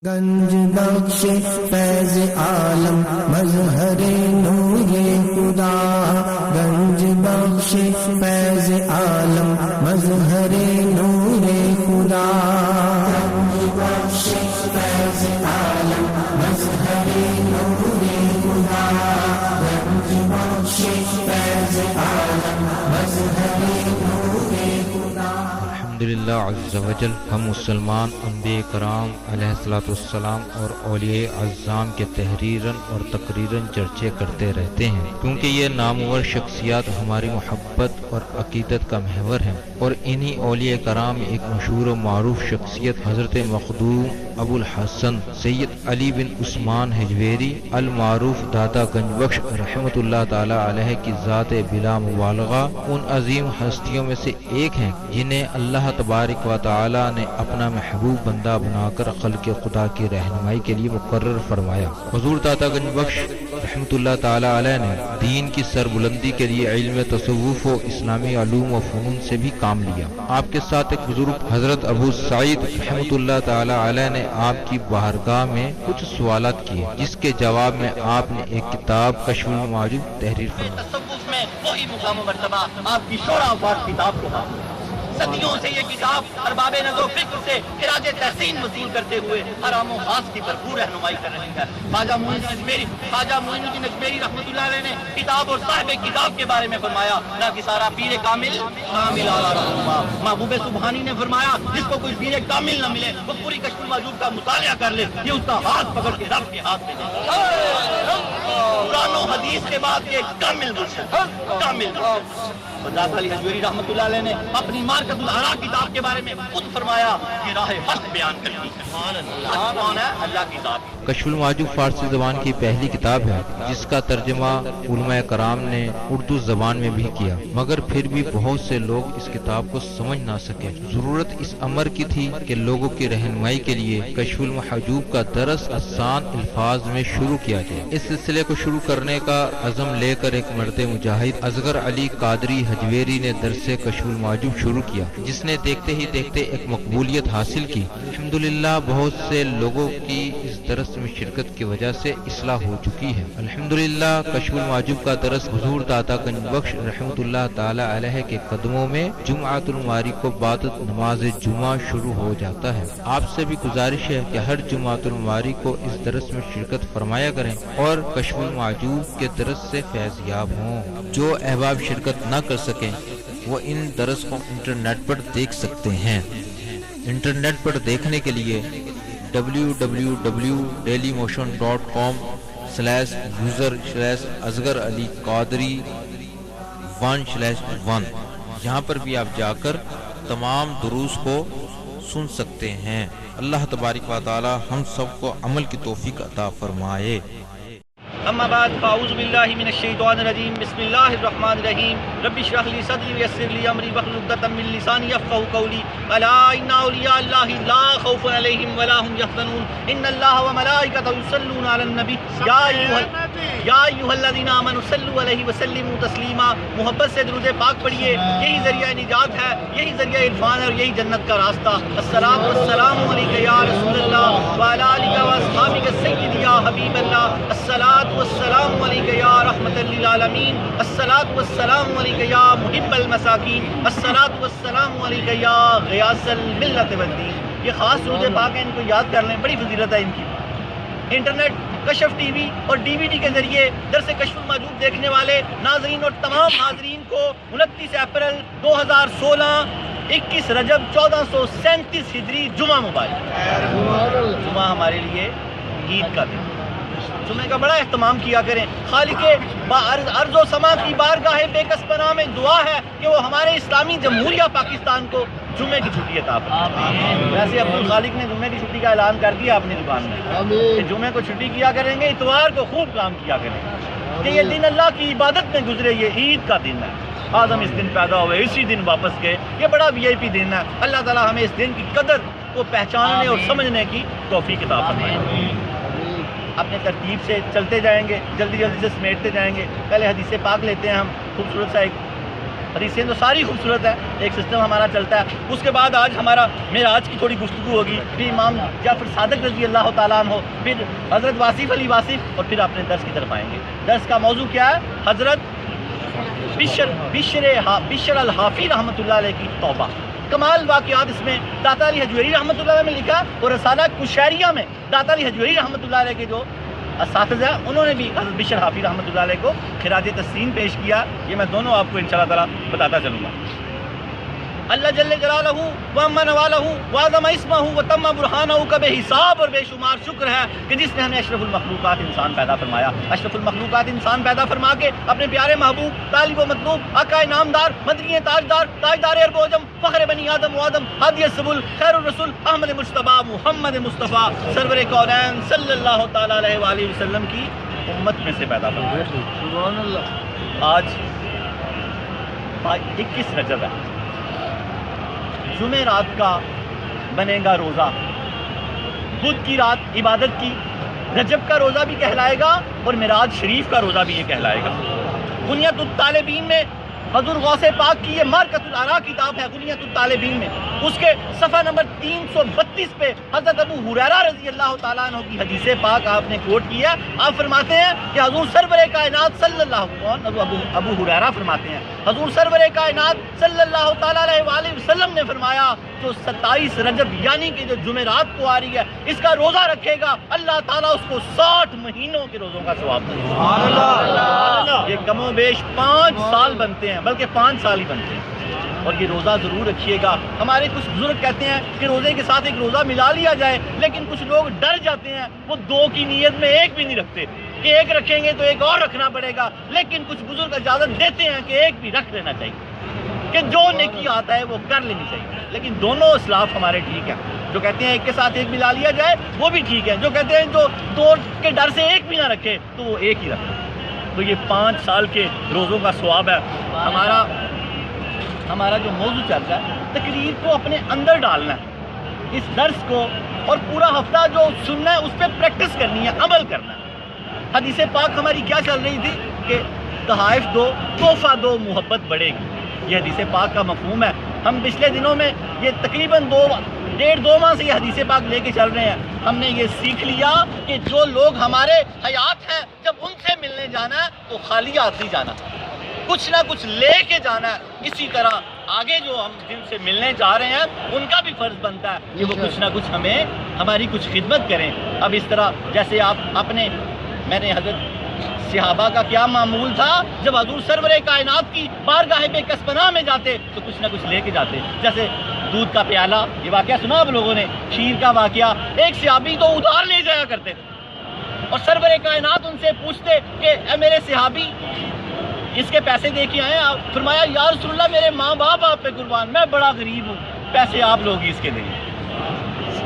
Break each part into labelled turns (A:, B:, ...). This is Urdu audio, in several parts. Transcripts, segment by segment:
A: گنج بخش فیض عالم مظہر نور خدا، گنج بخش فیض عالم مظہر نور خدا، گنج بخش فیض عالم مظہر نور خدا، گنج بخش فیض عالم مظہر نور خدا۔
B: الحمدللہ عز وجل، ہم مسلمان انبیاء کرام علیہ الصلوۃ والسلام اور اولیاء اعظام کے تحریراً اور تقریراً چرچے کرتے رہتے ہیں، کیونکہ یہ نامور شخصیات ہماری محبت اور عقیدت کا محور ہیں، اور انہی اولیاء کرام ایک مشہور و معروف شخصیت حضرت مخدوم ابو الحسن سید علی بن عثمان حجویری المعروف داتا گنج بخش رحمۃ اللہ تعالی علیہ کی ذات بلا مبالغہ ان عظیم ہستیوں میں سے ایک ہیں جنہیں اللہ تبارک و تعالی نے اپنا محبوب بندہ بنا کر خلق خدا کی رہنمائی کے لیے مقرر فرمایا۔ حضور داتا گنج بخش رحمۃ اللہ تعالی علیہ نے دین کی سربلندی کے لیے علم تصوف و اسلامی علوم و فنون سے بھی کام لیا۔ آپ کے ساتھ ایک بزرگ حضرت ابو سعید رحمۃ اللہ تعالی علیہ نے آپ کی بارگاہ میں کچھ سوالات کیے، جس کے جواب میں آپ نے ایک کتاب کشف المعجوب تحریر فرمائی۔
C: تصوف میں وہی مقام و مرتبہ آپ کی شورا آفاق کتاب کو حاصل ہے۔ صدیوں سے یہ کتاب ارباب نظر و فکر سے خراج تحسین وصول کرتے ہوئے حرام و خاص کی بھرپور رہنمائی کر رہی ہے۔ خواجہ معین الدین اجمیری رحمۃ اللہ علیہ نے کتاب اور صاحب کتاب کے بارے میں فرمایا، نہ کہ سارا پیر کامل اعلیٰ رہنما۔ محبوب سبحانی نے فرمایا، جس کو کوئی پیر کامل نہ ملے وہ پوری کشف المعجوب کا مطالعہ کر لے، یہ اس کا ہاتھ پکڑ کے رب کے ہاتھ میں دے۔ قرآن و حدیث کے بعد یہ کامل مرشد، کامل مرشد۔ داتا علی حجویری رحمۃ اللہ علیہ نے اپنی مارکت الآراء کتاب کے بارے میں خود فرمایا کہ راہ حق بیان کرتی ہے۔ کون ہے؟ اللہ کی ذات۔
B: کشف المعجوب فارسی زبان کی پہلی کتاب ہے جس کا ترجمہ علماء کرام نے اردو زبان میں بھی کیا، مگر پھر بھی بہت سے لوگ اس کتاب کو سمجھ نہ سکے۔ ضرورت اس امر کی تھی کہ لوگوں کی رہنمائی کے لیے کشف المحجوب کا درس آسان الفاظ میں شروع کیا جائے۔ اس سلسلے کو شروع کرنے کا عزم لے کر ایک مرد مجاہد اصغر علی قادری حجویری نے درس کشف المعجوب شروع کیا، جس نے دیکھتے ہی دیکھتے ایک مقبولیت حاصل کی۔ الحمدللہ بہت سے لوگوں کی اس درس میں شرکت کی وجہ سے اصلاح ہو چکی ہے۔ الحمدللہ کشف المعجوب کا درس حضور داتا گنج بخش رحمۃ اللہ تعالی علیہ کے قدموں میں جمعۃ المواری کو بعد نماز جمعہ شروع ہو جاتا ہے۔ آپ سے بھی گزارش ہے کہ ہر جمعۃ المواری کو اس درس میں شرکت فرمایا کریں اور کشف المعجوب کے درس سے فیض یاب ہوں۔ جو احباب شرکت نہ کر سکیں وہ ان درس کو انٹرنیٹ پر دیکھ سکتے ہیں۔ انٹرنیٹ پر دیکھنے کے لیے www.dailymotion.com/user/اصغر علی قادری 1/1 یہاں پر بھی آپ جا کر تمام دروس کو سن سکتے ہیں۔ اللہ تبارک و تعالی ہم سب کو عمل کی توفیق عطا فرمائے۔
C: اما بعد فاعوذ باللہ من الشیطان الرجیم، بسم اللہ الرحمن الرحیم۔ رب اشرح لی صدری ویسر لی امری واحلل عقدۃ من لسانی یفقهوا قولی۔ الا ان اولیاء اللہ لا خوف علیہم ولا هم یحزنون، ان اللہ وملائکتہ یصلون علی النبی یا ایھا الذین آمنوا صلوا علیہ وسلموا تسلیما۔ محبت سے درود پاک پڑھیے، یہی ذریعہ نجات ہے، یہی ذریعہ عرفان ہے اور یہی جنت کا راستہ۔ الصلاۃ والسلام علیک یا رسول اللہ وعلی آلک واصحابک سید یا حبیب اللہ۔ الصلاۃ والسلام علیک یا رحمۃ للعالمین، الصلاۃ والسلام علیک یا محب المساکین، الصلاۃ والسلام علیک یا غیاث الملت والدین۔ یہ خاص درود پاک ہیں، ان کو یاد کر لیں، بڑی فضیلت ہے ان کی۔ انٹرنیٹ، کشف ٹی وی اور ڈی وی ڈی کے ذریعے درس کشف المعجوب دیکھنے والے ناظرین اور تمام حاضرین کو 29 اپریل 2016 21 رجب 1437 ہجری جمعہ مبارک۔ جمعہ ہمارے لیے عید کا دن، جمعے کا بڑا اہتمام کیا کریں۔ خالق ارض و سما کی بارگاہ بے کس پناہ میں دعا ہے کہ وہ ہمارے اسلامی جمہوریہ پاکستان کو جمعے کی چھٹی عطا فرمائے۔ ویسے عبد الخالق نے جمعے کی چھٹی کا اعلان کر دیا اپنی زبان میں کہ جمعے کو چھٹی کیا کریں گے، اتوار کو خوب کام کیا کریں گے کہ یہ دن اللہ کی عبادت میں گزرے، یہ عید کا دن ہے۔ آدم اس دن پیدا ہوئے، اسی دن واپس گئے، یہ بڑا VIP دن ہے۔ اللہ تعالیٰ ہمیں اس دن کی قدر کو پہچاننے اور سمجھنے کی توفیق عطا فرمائے۔ اپنے ترتیب سے چلتے جائیں گے، جلدی جلدی سے سمیٹتے جائیں گے۔ پہلے حدیث پاک لیتے ہیں ہم، خوبصورت سا ایک حدیثیں تو ساری خوبصورت ہے، ایک سسٹم ہمارا چلتا ہے. اس کے بعد آج ہمارا معراج کی تھوڑی گفتگو ہوگی، پھر امام جعفر صادق رضی اللہ تعالیٰ عنہ، پھر حضرت واصف علی واصف، اور پھر اپنے درس کی طرف آئیں گے. درس کا موضوع کیا ہے؟ حضرت بشر الحافی رحمۃ اللہ علیہ کی توبہ. کمال واقعات اس میں داتا علی حجویری رحمۃ اللہ علیہ میں لکھا، اور رسالہ کشیریہ میں داتا علی حجویری رحمۃ اللہ علیہ کے جو اساتذہ انہوں نے بھی حضرت بشر حافی رحمۃ اللہ علیہ کو خراج تحسین پیش کیا. یہ میں دونوں آپ کو انشاءاللہ تعالیٰ بتاتا چلوں گا. اللہ جل جلالہ وعم نوالہ وعظم اسمہ وتم برہانہ کا بے حساب اور بے شمار شکر ہے کہ جس نے ہمیں اشرف المخلوقات انسان پیدا فرمایا. اشرف المخلوقات انسان پیدا فرما کے اپنے پیارے محبوب طالب و مطلوب آقا نامدار مدنی تاجدار تاجدار عرب و عجم فخر بنی آدم و آدم ہادی السبل خیر الرسول احمد مجتبیٰ محمد مصطفیٰ سرور کونین صلی اللہ تعالیٰ علیہ وآلہ وسلم کی امت میں سے پیدا فرمایا. سبحان اللہ. آج 21 رجب ہے، جمعرات کا بنے گا روزہ، بدھ کی رات عبادت کی، رجب کا روزہ بھی کہلائے گا اور معراج شریف کا روزہ بھی یہ کہلائے گا. غنیۃ الطالبین میں حضور غوث پاک کی یہ مارکۃ الآراء کتاب ہے. غنیۃ الطالبین میں اس کے صفحہ نمبر 332 پہ حضرت ابو ہریرہ رضی اللہ تعالیٰ عنہ کی حدیث پاک آپ نے کوٹ کیا. آپ فرماتے ہیں کہ حضور سرور کائنات صلی اللہ ابو ہریرہ فرماتے ہیں حضور سرور کائنات صلی اللہ تعالیٰ علیہ وآلہ وسلم نے فرمایا جو 27 رجب یعنی کہ جو جمعرات کو آ رہی ہے اس کا روزہ رکھے گا اللہ تعالیٰ اس کو 60 مہینوں کے روزوں کا ثواب دے گا. یہ کم و بیش 5 سال بنتے ہیں، بلکہ 5 سال ہی بنتے ہیں. اور یہ روزہ ضرور رکھیے گا. ہمارے کچھ بزرگ کہتے ہیں کہ روزے کے ساتھ ایک روزہ ملا لیا جائے، لیکن کچھ لوگ ڈر جاتے ہیں، وہ 2 کی نیت میں 1 بھی نہیں رکھتے کہ 1 رکھیں گے تو 1 اور رکھنا پڑے گا. لیکن کچھ بزرگ اجازت دیتے ہیں کہ 1 بھی رکھ لینا چاہیے، کہ جو نیکی آتا ہے وہ کر لینی چاہیے. لیکن دونوں اسلاف ہمارے ٹھیک ہیں. جو کہتے ہیں 1 کے ساتھ 1 ملا لیا جائے وہ بھی ٹھیک ہے. جو کہتے ہیں جو 2 کے ڈر سے 1 بھی نہ رکھے تو وہ 1 ہی رکھے. تو یہ 5 سال کے روزوں کا ثواب ہے. ہمارا جو موضوع چل رہا ہے تقریر کو اپنے اندر ڈالنا ہے، اس درس کو، اور پورا ہفتہ جو سننا ہے اس پہ پریکٹس کرنی ہے، عمل کرنا ہے. حدیث پاک ہماری کیا چل رہی تھی کہ تحائف دو، تحفہ دو، محبت بڑھے گی. یہ حدیث پاک کا مفہوم ہے. ہم پچھلے دنوں میں یہ تقریباً 1.5-2 ماہ سے یہ حدیث پاک لے کے چل رہے ہیں. ہم نے یہ سیکھ لیا کہ جو لوگ ہمارے حیات ہیں جب ان سے ملنے جانا ہے تو خالی ہاتھ نہیں جانا، کچھ نہ کچھ لے کے جانا ہے. اسی طرح آگے جو ہم جن سے ملنے جا رہے ہیں ان کا بھی فرض بنتا ہے کہ وہ کچھ نہ کچھ ہمیں ہماری کچھ خدمت کریں. اب اس طرح جیسے میں نے حضرت صحابہ کا کیا معمول تھا، جب حضور سرور کائنات کی بارگاہ پہ کسبنا میں جاتے تو کچھ نہ کچھ لے کے جاتے. جیسے دودھ کا پیالہ، یہ واقعہ سنا آپ لوگوں نے، شیر کا واقعہ. ایک صحابی تو ادھار لے جایا کرتے تھے اور سرور کائنات ان سے پوچھتے کہ اے میرے صحابی اس کے پیسے دے کے آئے. آپ فرمایا یا رسول اللہ میرے ماں باپ آپ پہ قربان، میں بڑا غریب ہوں، پیسے آپ لوگ ہی اس کے دیں.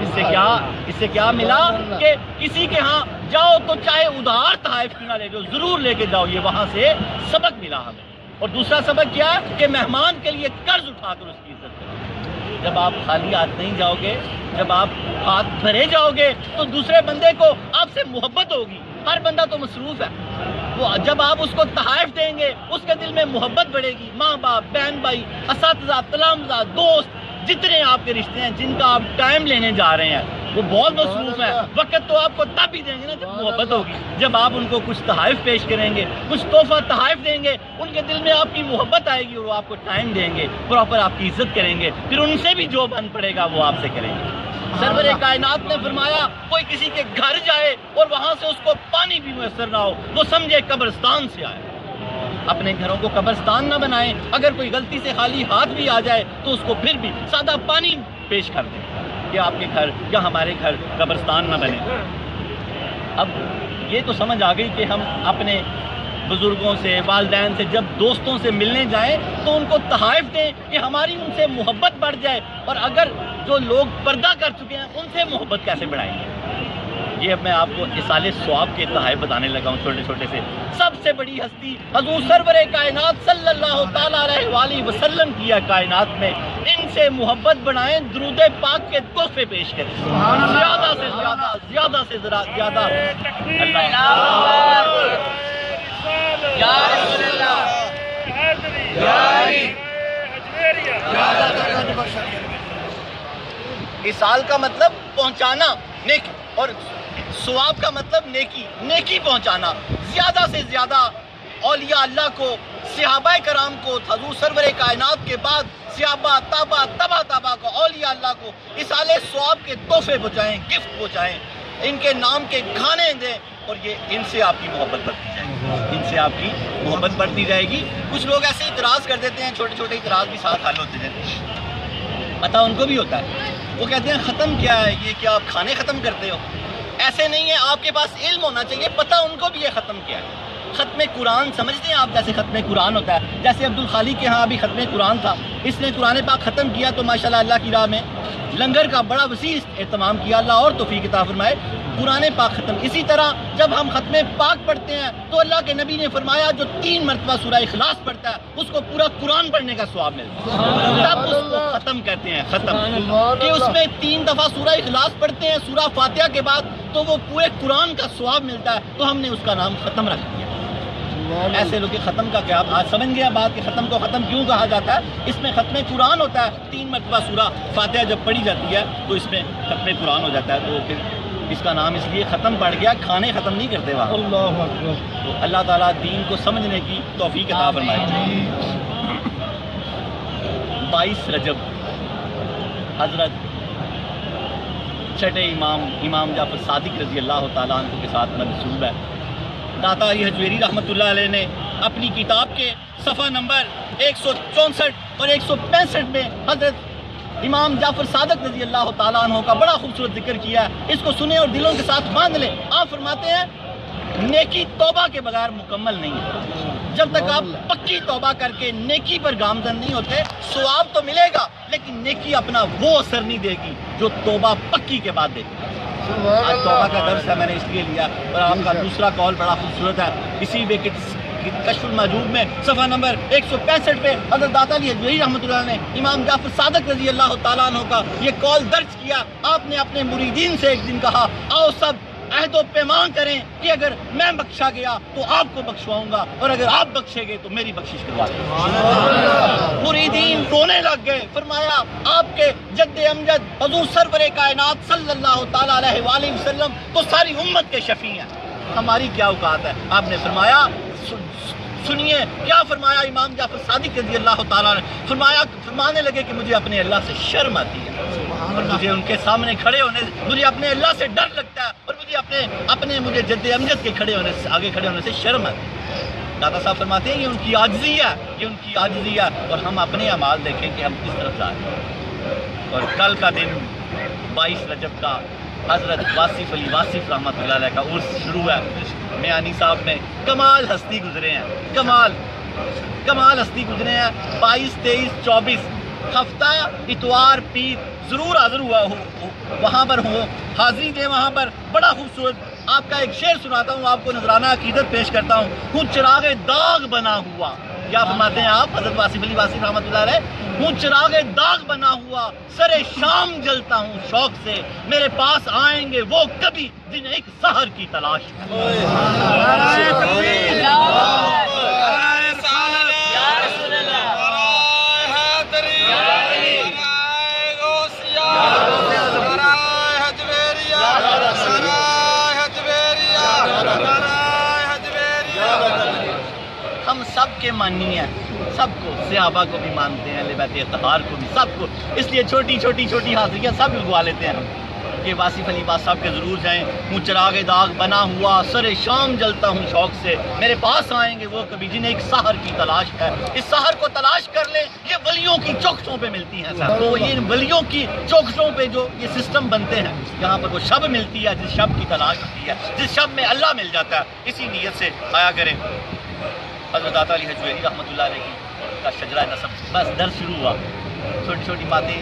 C: اس سے کیا ملا کہ کسی کے ہاں جاؤ تو چاہے ادھار تحائف کیوں نہ لے جاؤ، ضرور لے کے جاؤ. یہ وہاں سے سبق ملا ہمیں. اور دوسرا سبق کیا ہے کہ مہمان کے لیے قرض اٹھا کر اس کی عزت کرو. جب آپ خالی ہاتھ نہیں جاؤ گے، جب آپ ہاتھ بھرے جاؤ گے تو دوسرے بندے کو آپ سے محبت ہوگی. ہر بندہ تو مصروف ہے، جب آپ اس کو تحائف دیں گے اس کے دل میں محبت بڑھے گی. ماں باپ، بہن بھائی، اساتذہ، تلامذہ، دوست، جتنے آپ کے رشتے ہیں جن کا آپ ٹائم لینے جا رہے ہیں وہ بہت مصروف ہیں. وقت تو آپ کو تب ہی دیں گے نا جب محبت ہوگی. جب آپ ان کو کچھ تحائف پیش کریں گے، کچھ تحفہ تحائف دیں گے، ان کے دل میں آپ کی محبت آئے گی اور وہ آپ کو ٹائم دیں گے، پراپر آپ کی عزت کریں گے. پھر ان سے بھی جو بن پڑے گا وہ آپ سے کریں گے. سرور کائنات نے فرمایا کوئی کسی کے گھر جائے اور وہاں سے اس کو پانی بھی میسر نہ ہو، وہ سمجھے قبرستان سے آئے. اپنے گھروں کو قبرستان نہ بنائیں. اگر کوئی غلطی سے خالی ہاتھ بھی آ جائے تو اس کو پھر بھی سادہ پانی پیش کر دیں کہ آپ کے گھر یا ہمارے گھر قبرستان نہ بنے. اب یہ تو سمجھ آ گئی کہ ہم اپنے بزرگوں سے، والدین سے جب دوستوں سے ملنے جائیں تو ان کو تحائف دیں کہ ہماری ان سے محبت بڑھ جائے. اور اگر جو لوگ پردہ کر چکے ہیں ان سے محبت کیسے بڑھائیں گے؟ یہ اب میں آپ کو اصال ثواب کے تحائف بتانے لگا ہوں چھوٹے چھوٹے سے. سب سے بڑی ہستی حضور سرور کائنات صلی اللہ تعالیٰ علیہ وآلہ وسلم کی کائنات میں، ان سے محبت بڑھائیں، درود پاک کے تحفے پیش کریں. زیادہ سے زیادہ، زیادہ سے زیادہ اللہ ایصال کا مطلب پہنچانا نیکی، اور ثواب کا مطلب نیکی، نیکی پہنچانا. زیادہ سے زیادہ اولیاء اللہ کو، صحابہ کرام کو، حضور سرور کائنات کے بعد صحابہ، تابع کو، اولیاء اللہ کو ایصال ثواب کے تحفے پہنچائیں، گفٹ پہنچائیں، ان کے نام کے کھانے دیں، اور یہ ان سے آپ کی محبت بڑھتی جائے گی، ان سے آپ کی محبت بڑھتی جائے گی. کچھ لوگ ایسے اعتراض کر دیتے ہیں، چھوٹے چھوٹے اعتراض بھی ساتھ حل ہوتے ہیں، پتہ ان کو بھی ہوتا ہے. وہ کہتے ہیں ختم کیا ہے یہ، کیا آپ کھانے ختم کرتے ہو؟ ایسے نہیں ہے، آپ کے پاس علم ہونا چاہیے، پتہ ان کو بھی یہ ختم کیا ہے. ختم قرآن سمجھتے ہیں آپ؟ جیسے ختم قرآن ہوتا ہے، جیسے عبدالخالق کے ہاں ابھی ختم قرآن تھا، اس نے قرآن پاک ختم کیا تو ماشاءاللہ اللہ کی راہ میں لنگر کا بڑا وسیع اہتمام کیا، اللہ اور توفیق عطا فرمائے. قرآن پاک ختم. اسی طرح جب ہم ختم پاک پڑھتے ہیں تو اللہ کے نبی نے فرمایا جو 3 مرتبہ سورہ اخلاص پڑھتا ہے اس کو پورا قرآن پڑھنے کا ثواب ملتا ہے. تب اس کو ختم کہتے ہیں، ختم، کہ اس میں 3 دفعہ سورہ اخلاص پڑھتے ہیں سورہ فاتحہ کے بعد تو وہ پورے قرآن کا ثواب ملتا ہے، تو ہم نے اس کا نام ختم رکھ دیا. ایسے لوگ ختم کا کیا، آپ آج سمجھ گیا بات کہ ختم کو ختم کیوں کہا جاتا ہے؟ اس میں ختم قرآن ہوتا ہے، 3 مرتبہ سورہ فاتحہ جب پڑھی جاتی ہے تو اس میں ختم قرآن ہو جاتا ہے، تو پھر اس کا نام اس لیے ختم پڑ گیا. کھانے ختم نہیں کرتے وہاں. اللہ اکبر. تو اللہ تعالیٰ دین کو سمجھنے کی توفیق عطا فرمائے. 22 رجب حضرت چھٹے امام جعفر صادق رضی اللہ تعالیٰ عنہ کے ساتھ منسوب ہے. داتا علی حجویری رحمۃ اللہ علیہ نے اپنی کتاب کے صفحہ نمبر 164 اور 165 میں حضرت امام جعفر صادق رضی اللہ تعالیٰ عنہ کا بڑا خوبصورت ذکر کیا ہے. اس کو سنیں اور دلوں کے ساتھ باندھ لیں. آپ فرماتے ہیں نیکی توبہ کے بغیر مکمل نہیں ہے. جب تک آپ پکی توبہ کر کے نیکی پر گامزن نہیں ہوتے، ثواب تو ملے گا لیکن نیکی اپنا وہ اثر نہیں دے گی جو توبہ پکی کے بعد دے گی. آج توبہ کا درس ہے، میں نے اس لیے لیا، اور آپ کا دوسرا کال بڑا خوبصورت ہے. اسی بے کشف المحجوب میں صفحہ نمبر 165 پہ حضرت داتا علی حجویری رحمۃ اللہ نے امام جعفر صادق رضی اللہ تعالیٰ عنہ کا یہ کال درج کیا. آپ نے اپنے مریدین سے ایک دن کہا آؤ سب عہد و پیمان کریں کہ اگر میں بخشا گیا تو آپ کو بخشواؤں گا، اور اگر آپ بخشے گے تو میری بخشش کروا دیں. مریدین رونے لگ گئے. فرمایا آپ کے جد امجد حضور سرور کائنات صلی اللہ تعالیٰ علیہ وآلہ وسلم تو ساری امت کے شفیع ہیں، ہماری کیا اوقات ہے؟ آپ نے فرمایا سنیے کیا فرمایا امام جعفر صادق رضی اللہ تعالیٰ نے فرمانے لگے کہ مجھے اپنے اللہ سے شرم آتی ہے، اور مجھے ان کے سامنے کھڑے ہونے سے مجھے اپنے اللہ سے ڈر لگتا ہے، اور مجھے جد امجد کے آگے کھڑے ہونے سے شرم آتی ہے. داتا صاحب فرماتے ہیں یہ ان کی عاجزی ہے، یہ ان کی عاجزی ہے، اور ہم اپنے اعمال دیکھیں کہ ہم کس طرف جا رہے ہیں. اور کل کا دن 22 رجب کا حضرت واصف علی واصف رحمۃ اللہ علیہ کا عرس شروع ہے. میانی صاحب میں کمال ہستی گزرے ہیں، کمال ہستی گزرے ہیں. 22، 23، 24 ہفتہ اتوار پیر ضرور حاضر ہوا ہو، وہاں پر ہو، حاضری دیں وہاں پر. بڑا خوبصورت آپ کا ایک شعر سناتا ہوں، آپ کو نذرانہ عقیدت پیش کرتا ہوں. چراغ داغ بنا ہوا، کیا فرماتے ہیں آپ حضرت واصف علی واصف رحمۃ اللہ علیہ؟ ہوں چراغ داغ بنا ہوا، سر شام جلتا ہوں شوق سے، میرے پاس آئیں گے وہ کبھی جنہیں ایک سحر کی تلاش. ہم سب کے مانی ہیں، سب کو، صحابہ کو بھی مانتے ہیں، اہل بیت اطہار کو بھی، سب کو. اس لیے چھوٹی حاضریاں سب لگوا لیتے ہیں کہ واصف علی باز صاحب کے ضرور جائیں. ہوں چراغ داغ بنا ہوا، سر شام جلتا ہوں شوق سے، میرے پاس آئیں گے وہ کبھی جنہیں ایک سحر کی تلاش ہے. اس سحر کو تلاش کر لیں، یہ ولیوں کی چوکھٹوں پہ ملتی ہیں. تو یہ ولیوں کی چوکھٹوں پہ جو یہ سسٹم بنتے ہیں، یہاں پر وہ شب ملتی ہے جس شب کی تلاش ہوتی ہے، جس شب میں اللہ مل جاتا ہے. اسی نیت سے آیا کریں. حضرت داتا علی حجویری رحمۃ اللہ علیہ کا شجرہ نسب، بس درس شروع ہوا. چھوٹی باتیں،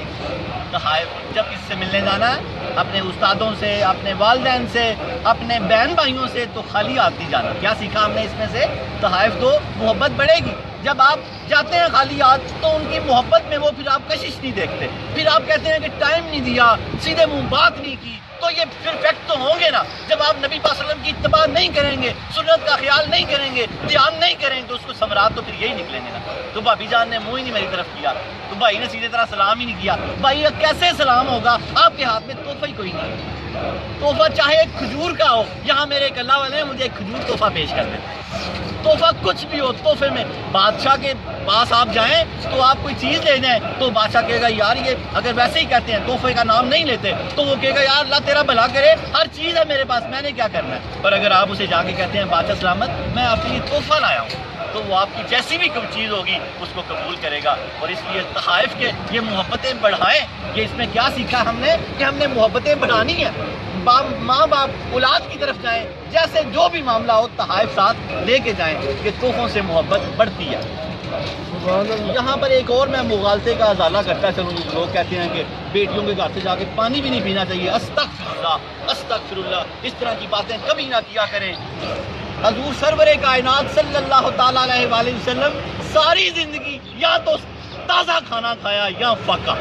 C: تحائف. جب اس سے ملنے جانا ہے اپنے استادوں سے، اپنے والدین سے، اپنے بہن بھائیوں سے، تو خالی ہاتھ نہیں جانا. کیا سیکھا ہم نے اس میں سے؟ تحائف دو، محبت بڑھے گی. جب آپ جاتے ہیں خالی ہاتھ تو ان کی محبت میں وہ پھر آپ کشش نہیں دیکھتے، پھر آپ کہتے ہیں کہ ٹائم نہیں دیا، سیدھے منہ بات نہیں کی، تو یہ پھر فیکٹ تو ہوں گے نا. جب آپ نبی صلی اللہ علیہ وسلم کی کی اتباع نہیں کریں گے، سنت کا خیال نہیں کریں گے، دھیان نہیں کریں گے تو اس کو ثمرات تو پھر یہی نکلیں گے نا۔ تو بھابی جان نے منہ ہی نہیں میری طرف کیا، تو بھائی نے سیدھے طرح سلام ہی نہیں کیا۔ بھائی کیسے سلام ہوگا؟ آپ کے ہاتھ میں تحفہ ہی کوئی نہیں ہے۔ تحفہ چاہے ایک کھجور کا ہو، یہاں میرے ایک اللہ والے ہیں مجھے ایک کھجور تحفہ پیش کر دیں۔ تحفہ کچھ بھی ہو، تحفے میں بادشاہ کے پاس آپ جائیں تو آپ کوئی چیز لے جائیں تو بادشاہ کہے گا یار یہ اگر ویسے ہی کہتے ہیں تحفے کا نام نہیں لیتے تو وہ کہے گا یار اللہ تیرا بھلا کرے، ہر چیز ہے میرے پاس، میں نے کیا کرنا ہے۔ پر اگر آپ اسے جا کے کہتے ہیں بادشاہ سلامت میں آپ کے لیے تحفہ لایا ہوں، تو وہ آپ کی جیسی بھی کوئی چیز ہوگی اس کو قبول کرے گا۔ اور اس لیے تحائف کے یہ محبتیں بڑھائیں، یہ اس میں کیا سیکھا ہم نے کہ ہم نے محبتیں بڑھانی ہیں۔ ماں باپ اولاد کی طرف جائیں، جیسے جو بھی معاملہ ہو تحائف ساتھ لے کے جائیں کہ تحفوں سے محبت بڑھتی ہے۔ یہاں پر ایک اور میں مغالطے کا ازالہ کرتا چلوں، لوگ کہتے ہیں کہ بیٹیوں کے گھر سے جا کے پانی بھی نہیں پینا چاہیے، استغفر اللہ استغفر اللہ، اس طرح کی باتیں کبھی نہ کیا کریں۔ حضور سرور کائنات صلی اللہ تعالیٰ علیہ وآلہ وسلم ساری زندگی یا تو تازہ کھانا کھایا یا فاقہ،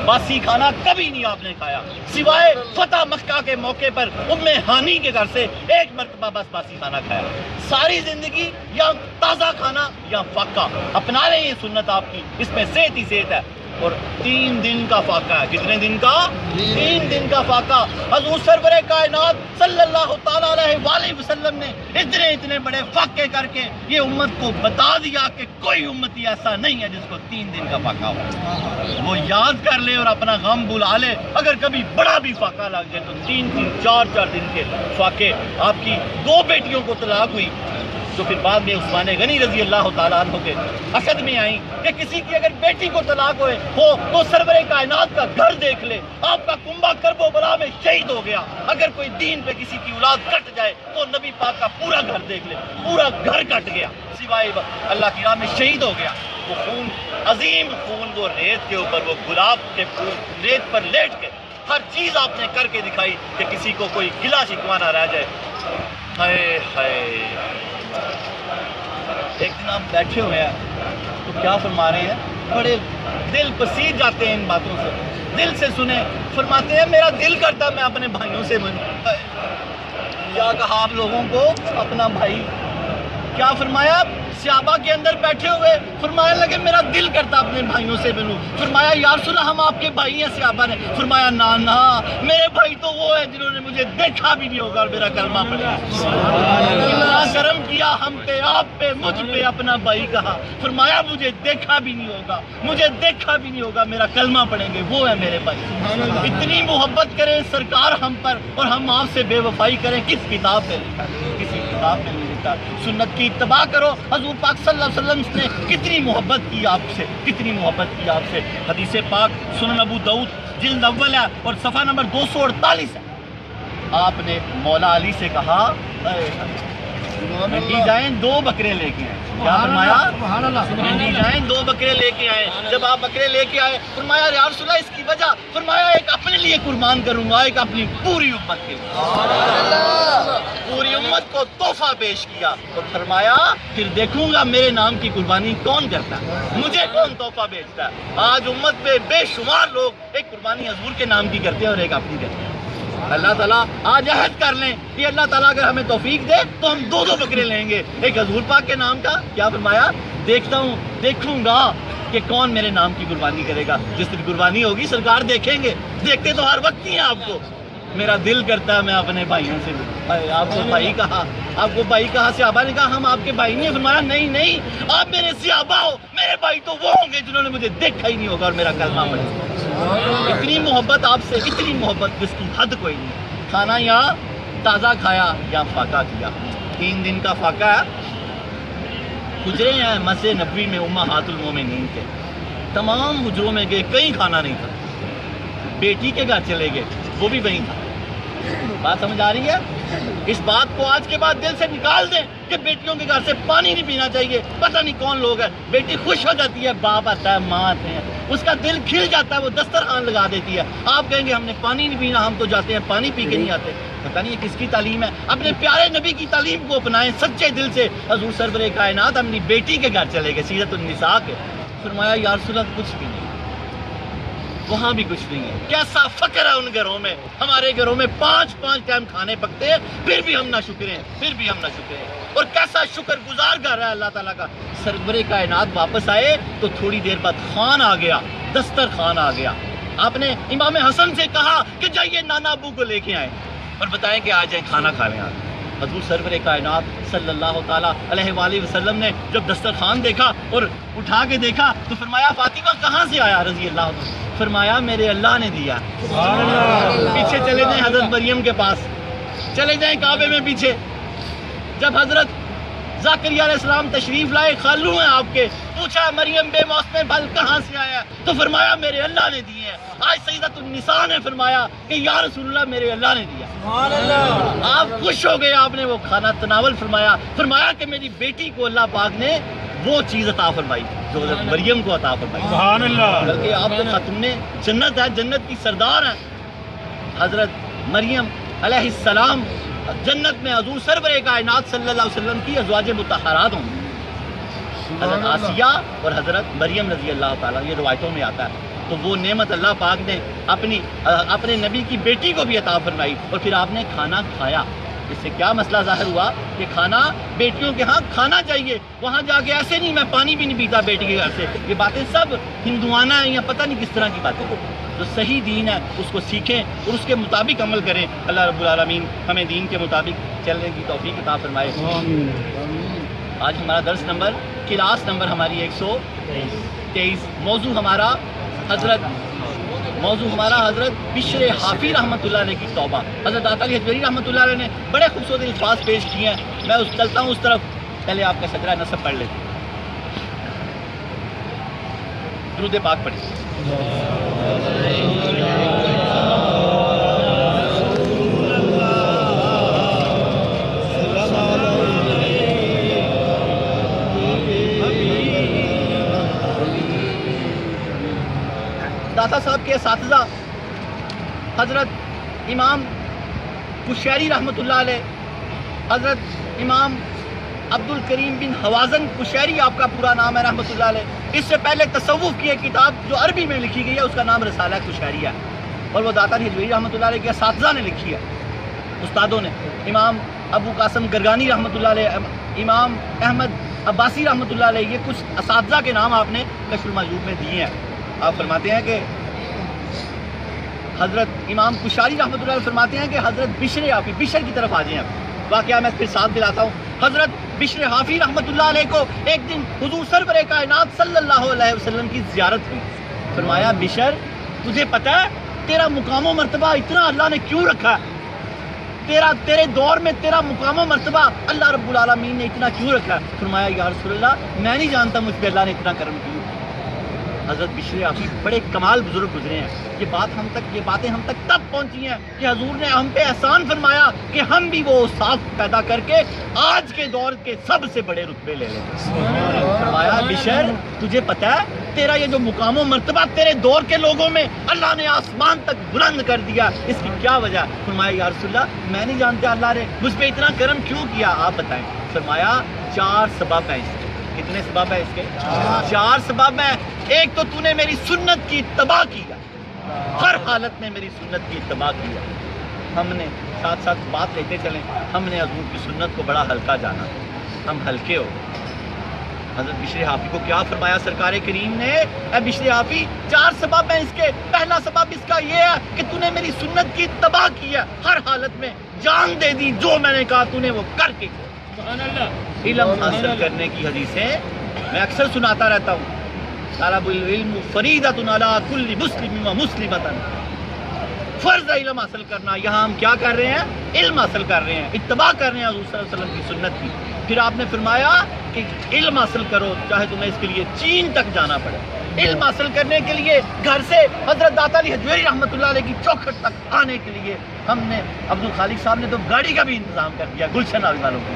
C: باسی کھانا کبھی نہیں آپ نے کھایا، سوائے فتح مکہ کے موقع پر ام ہانی کے گھر سے ایک مرتبہ بس باسی کھانا کھایا۔ ساری زندگی یا تازہ کھانا یا فاقہ، اپنا لیں یہ سنت آپ کی، اس میں صحت ہی صحت ہے۔ اور 3 دن کا فاقہ ہے، کتنے دن کا؟ 3 دن کا فاقہ۔ حضور سرور کائنات صلی اللہ تعالیٰ علیہ وآلہ وسلم نے اتنے بڑے فاقے کر کے یہ امت کو بتا دیا کہ کوئی امتی ایسا نہیں ہے جس کو 3 دن کا فاقہ ہو۔ وہ یاد کر لے اور اپنا غم بلا لے، اگر کبھی بڑا بھی فاقہ لگ جائے تو 3 4 دن کے فاقے۔ آپ کی 2 بیٹیوں کو طلاق ہوئی تو پھر بعد میں عثمان غنی رضی اللہ تعالیٰ عنہ کے عقد میں آئیں کہ کسی کی اگر بیٹی کو طلاق ہو تو سرور کائنات کا گھر دیکھ لے، آپ کا کنبہ کرب و بلا میں شہید ہو گیا۔ اگر کوئی دین پہ کسی کی اولاد کٹ جائے تو نبی پاک کا پورا گھر دیکھ لے، پورا گھر کٹ گیا، سوائے اللہ کی راہ میں شہید ہو گیا۔ وہ خون، عظیم خون، وہ ریت کے اوپر، وہ گلاب کے پھول ریت پر لیٹ کے ہر چیز آپ نے کر کے دکھائی کہ کسی کو کوئی گلا شکوہ نہ رہ جائے۔ ہائے ہائے، ایک دن آپ بیٹھے ہوئے ہیں تو کیا فرما رہے ہیں، بڑے دل پسیج جاتے ہیں ان باتوں سے، دل سے سنیں۔ فرماتے ہیں میرا دل کرتا میں اپنے بھائیوں سے ملوں۔ کیا کہا آپ لوگوں کو؟ اپنا بھائی۔ کیا فرمایا؟ صحابہ کے اندر بیٹھے ہوئے فرمایا لگے میرا دل کرتا اپنے بھائیوں سے ملوں۔ فرمایا یا رسول اللہ ہم آپ کے بھائی ہیں؟ صحابہ نے فرمایا نا نا، میرے بھائی تو وہ ہیں جنہوں نے مجھے دیکھا بھی نہیں ہوگا اور میرا کلمہ پڑھا۔ اتنا کرم کیا ہم پہ، آپ پہ، مجھ پہ، اپنا بھائی کہا۔ فرمایا مجھے دیکھا بھی نہیں ہوگا، مجھے دیکھا بھی نہیں ہوگا، میرا کلمہ پڑھیں گے، وہ ہے میرے بھائی۔ اتنی محبت کریں سرکار ہم پر اور ہم آپ سے بے وفائی کریں، کس کتاب میں لکھا؟ کسی کتاب میں نہیں لکھا۔ سنت کی اتباع کرو۔ حضور پاک صلی اللہ علیہ وسلم نے کتنی محبت کی آپ سے، کتنی محبت کی آپ سے۔ حدیث پاک سنن ابو داؤد جلد اول ہے اور صفحہ نمبر 248 ہے۔ آپ نے مولا علی سے کہا منڈی جائیں 2 بکرے لے کے آئے۔ کیا فرمایا؟ منڈی جائیں 2 بکرے لے کے آئے۔ جب آپ بکرے لے کے آئے فرمایا یا رسول اللہ اس کی وجہ؟ فرمایا ایک اپنے لیے قربان کروں گا، ایک اپنی پوری امت کے لیے، پوری امت کو تحفہ پیش کیا۔ اور فرمایا پھر دیکھوں گا میرے نام کی قربانی کون کرتا ہے، مجھے کون تحفہ بیچتا ہے۔ آج امت میں بے شمار لوگ ایک قربانی حضور کے نام کی کرتے ہیں اور ایک اپنی کرتے ہیں۔ اللہ تعالیٰ آج عہد کر لیں کہ اللہ تعالیٰ اگر ہمیں توفیق دے تو ہم 2 بکرے لیں گے، ایک حضور پاک کے نام کا۔ کیا فرمایا؟ دیکھتا ہوں، دیکھوں گا کہ کون میرے نام کی قربانی کرے گا۔ جس دن قربانی ہوگی سرکار دیکھیں گے، دیکھتے تو ہر وقت ہی ہیں آپ کو۔ میرا دل کرتا ہے میں اپنے بھائیوں سے ملوں۔ آپ کو بھائی کہا، آپ کو بھائی کہا، صحابہ نے کہا ہم آپ کے بھائی نہیں۔ فرمایا نہیں نہیں، آپ میرے صحابہ ہو، میرے بھائی تو وہ ہوں گے جنہوں نے مجھے دیکھا ہی نہیں ہوگا اور میرا کلمہ پڑھا۔ اتنی محبت آپ سے، اتنی محبت جس کی حد کوئی نہیں۔ کھانا یا تازہ کھایا یا فاقہ کیا۔ 3 دن کا فاقہ ہے۔ حجرے ہیں مسجد نبوی میں امہات المومنین کے، تمام حجروں میں گئے، کہیں کھانا نہیں تھا۔ بیٹی کے گھر چلے گئے، وہ بھی وہیں تھا۔ بات سمجھ آ رہی ہے؟ اس بات کو آج کے بعد دل سے نکال دیں کہ بیٹیوں کے گھر سے پانی نہیں پینا چاہیے۔ پتہ نہیں کون لوگ ہیں، بیٹی خوش ہو جاتی ہے، باپ آتا ہے، ماں آتے ہیں، اس کا دل کھل جاتا ہے، وہ دسترخوان لگا دیتی ہے۔ آپ کہیں گے ہم نے پانی نہیں پینا، ہم تو جاتے ہیں پانی پی کے نہیں آتے۔ پتہ نہیں یہ کس کی تعلیم ہے؟ اپنے پیارے نبی کی تعلیم کو اپنائیں سچے دل سے۔ حضور سرور کائنات اپنی بیٹی کے گھر چلے گئے، سیرت النساء کے۔ فرمایا یا رسول اللہ کچھ بھی نہیں، وہاں بھی کچھ نہیں ہے. کیسا فقر ہے ان گھروں میں. ہمارے گھروں میں 5 ٹائم کھانے پکتے ہیں, پھر بھی ہم نہ شکر ہیں, پھر بھی ہم نہ شکر ہیں. اور کیسا شکر گزار گھر ہے اللہ تعالیٰ کا. سرور کائنات واپس آئے تو تھوڑی دیر بعد خوان آ گیا, دسترخوان آ گیا. آپ نے امام حسن سے کہا کہ جائیے نانا ابو کو لے کے آئیں اور بتائیں کہ آ جائیں کھانا کھا لیں. حضور سرور کائنات صلی اللہ تعالیٰ علیہ وآلہ وسلم نے جب دسترخوان دیکھا اور اٹھا کے دیکھا تو فرمایا فاطمہ کہاں سے آیا رضی اللہ عنہ؟ فرمایا میرے اللہ نے دیا. پیچھے چلے جائیں حضرت مریم کے پاس, چلے جائیں کعبے میں پیچھے. جب حضرت زکریا علیہ السلام تشریف لائے, خالو ہیں آپ کے, پوچھا مریم بے موسم پھل کہاں سے آیا تو فرمایا میرے اللہ نے دیے ہیں. آج سیدۃ النساء نے فرمایا کہ یا رسول اللہ میرے اللہ نے دیا. آپ خوش ہو گئے, آپ نے وہ کھانا تناول فرمایا. فرمایا کہ میری بیٹی کو اللہ پاک نے وہ چیز عطا فرمائی جو حضرت مریم کو عطا فرمائی. سبحان اللہ. بلکہ آپ تو ختم جنت ہے, جنت کی سردار ہیں. حضرت مریم علیہ السلام جنت میں حضور سرور کائنات صلی اللہ علیہ وسلم کی ازواج مطہرات ہوں گی. حضرت آسیہ اور حضرت مریم رضی اللہ تعالیٰ, یہ روایتوں میں آتا ہے. تو وہ نعمت اللہ پاک نے اپنے نبی کی بیٹی کو بھی عطا فرمائی. اور پھر آپ نے کھانا کھایا. اس سے کیا مسئلہ ظاہر ہوا کہ کھانا بیٹیوں کے ہاں کھانا چاہیے. وہاں جا کے ایسے نہیں میں پانی بھی نہیں پیتا بیٹی کے گھر سے. یہ باتیں سب ہندوانہ ہیں یا پتہ نہیں کس طرح کی باتیں. جو صحیح دین ہے اس کو سیکھیں اور اس کے مطابق عمل کریں. اللہ رب العالمین ہمیں دین کے مطابق چلنے کی توفیق عطا فرمائے. آج ہمارا درس نمبر, کلاس نمبر ہماری 123. موضوع ہمارا حضرت بشر حافی رحمۃ اللہ علیہ کی توبہ. حضرت داتا علی حجویری رحمۃ اللہ علیہ نے بڑے خوبصورت الفاظ پیش کیے ہیں. میں چلتا ہوں اس طرف, پہلے آپ کا شجرہ نصب پڑھ لیتے. درود پاک پڑھیں. داتا صاحب کے اساتذہ حضرت امام کشیری رحمۃ اللہ علیہ, حضرت امام عبد الکریم بن حوازن کشیری آپ کا پورا نام ہے رحمۃ اللہ علیہ. اس سے پہلے تصوف کی ایک کتاب جو عربی میں لکھی گئی ہے اس کا نام رسالہ کشیری ہے, اور وہ داتا حجویری رحمۃ اللہ علیہ کے اساتذہ نے لکھی ہے, استادوں نے. امام ابو قاسم گرگانی رحمۃ اللہ علیہ, امام احمد عباسی رحمۃ اللہ علیہ, یہ کچھ اساتذہ کے نام آپ نے کشف المعجوب میں دیے ہیں. آپ فرماتے ہیں کہ حضرت امام کشاری رحمۃ اللہ علیہ فرماتے ہیں کہ حضرت بشر حافی, بشر کی طرف آ جائیں. واقعہ میں پھر ساتھ دلاتا ہوں. حضرت بشر حافی رحمۃ اللہ علیہ کو ایک دن حضور سرور کائنات صلی اللہ علیہ وسلم کی زیارت ہوئی. فرمایا بشر تجھے پتہ ہے تیرا مقام و مرتبہ اتنا اللہ نے کیوں رکھا ہے؟ تیرے دور میں تیرا مقام و مرتبہ اللہ رب العالمین نے اتنا کیوں رکھا ہے؟ فرمایا یا رسول اللہ میں نہیں جانتا مجھ پہ اللہ نے اتنا کرم کیوں. حضرت بشر حافی بڑے کمال بزرگ گزرے ہیں. یہ باتیں ہم تک تب پہنچی ہیں کہ حضور نے ہم پہ احسان فرمایا کہ ہم بھی وہ استاد پیدا کر کے آج کے دور کے سب سے بڑے رتبے لے لیں. فرمایا بشر تجھے پتہ ہے تیرا یہ جو مقام و مرتبہ تیرے دور کے لوگوں میں اللہ نے آسمان تک بلند کر دیا, اس کی کیا وجہ؟ فرمایا یا رسول اللہ میں نہیں جانتا اللہ نے مجھ پہ اتنا کرم کیوں کیا, آپ بتائیں. فرمایا 4 سبب ہیں اس کے. کتنے سبب ہیں اس کے؟ 4 سبب ہیں. ایک تو نے میری سنت کی اتباع کیا, ہر حالت میں میری سنت کی اتباع کیا. ہم نے ساتھ ساتھ بات لیتے چلیں, ہم نے حضور کی سنت کو بڑا ہلکا جانا, ہم ہلکے ہو. حضرت بشر حافی کو کیا فرمایا سرکار کریم نے؟ اے بشر حافی 4 سبب ہیں اس کے. پہلا سبب اس کا یہ ہے کہ نے میری سنت کی اتباع کی ہے, ہر حالت میں جان دے دی, جو میں نے کہا نے وہ کر کے. علم حاصل کرنے کی حدیثیں میں اکثر سناتا رہتا ہوں. طلب العلم فریضۃ علی کل مسلم و مسلمۃ. فرض علم حاصل کرنا. یہاں ہم کیا کر رہے ہیں؟ علم حاصل کر رہے ہیں, اتباع کر رہے ہیں حضور صلی اللہ علیہ وسلم کی سنت کی. پھر آپ نے فرمایا کہ علم حاصل کرو چاہے تمہیں اس کے لیے چین تک جانا پڑے. علم حاصل کرنے کے لیے گھر سے حضرت داتا علی حجویری رحمۃ اللہ علیہ کی چوکھٹ تک آنے کے لیے ہم نے, عبد الخالق صاحب نے تو گاڑی کا بھی انتظام کر دیا. گلشن علی والوں کو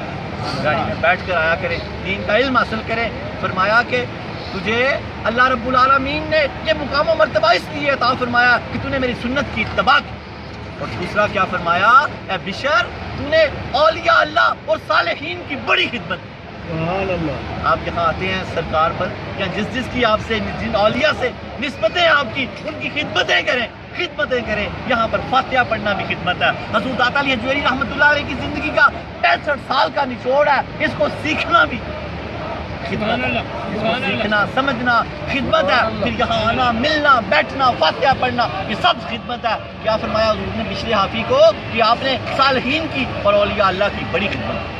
C: گاڑی میں بیٹھ کر آیا کریں, دین کا علم حاصل کریں. فرمایا کہ تجھے اللہ رب العالمین نے یہ مقام و مرتبہ اس لیے عطا فرمایا کہ نے میری سنت کی اتباع کی. اور دوسرا کیا فرمایا؟ اے بشر نے اولیاء اللہ اور صالحین کی بڑی خدمت. آپ یہاں آتے ہیں سرکار پر یا جس کی آپ سے جن اولیاء سے نسبتیں آپ کی ان کی خدمتیں کریں. یہاں پر فاتحہ پڑھنا بھی خدمت ہے. حضرت داتا علی حجویری رحمۃ اللہ علیہ کی زندگی کا 65 سال کا نچوڑ ہے. اس کو سیکھنا بھی خدمت ہے. سیکھنا سمجھنا خدمت ہے. پھر یہاں آنا ملنا بیٹھنا فاتحہ پڑھنا یہ سب خدمت ہے. کیا فرمایا حضور نے بشر حافی کو کہ آپ نے صالحین کی اور اولیاء اللہ کی بڑی خدمت.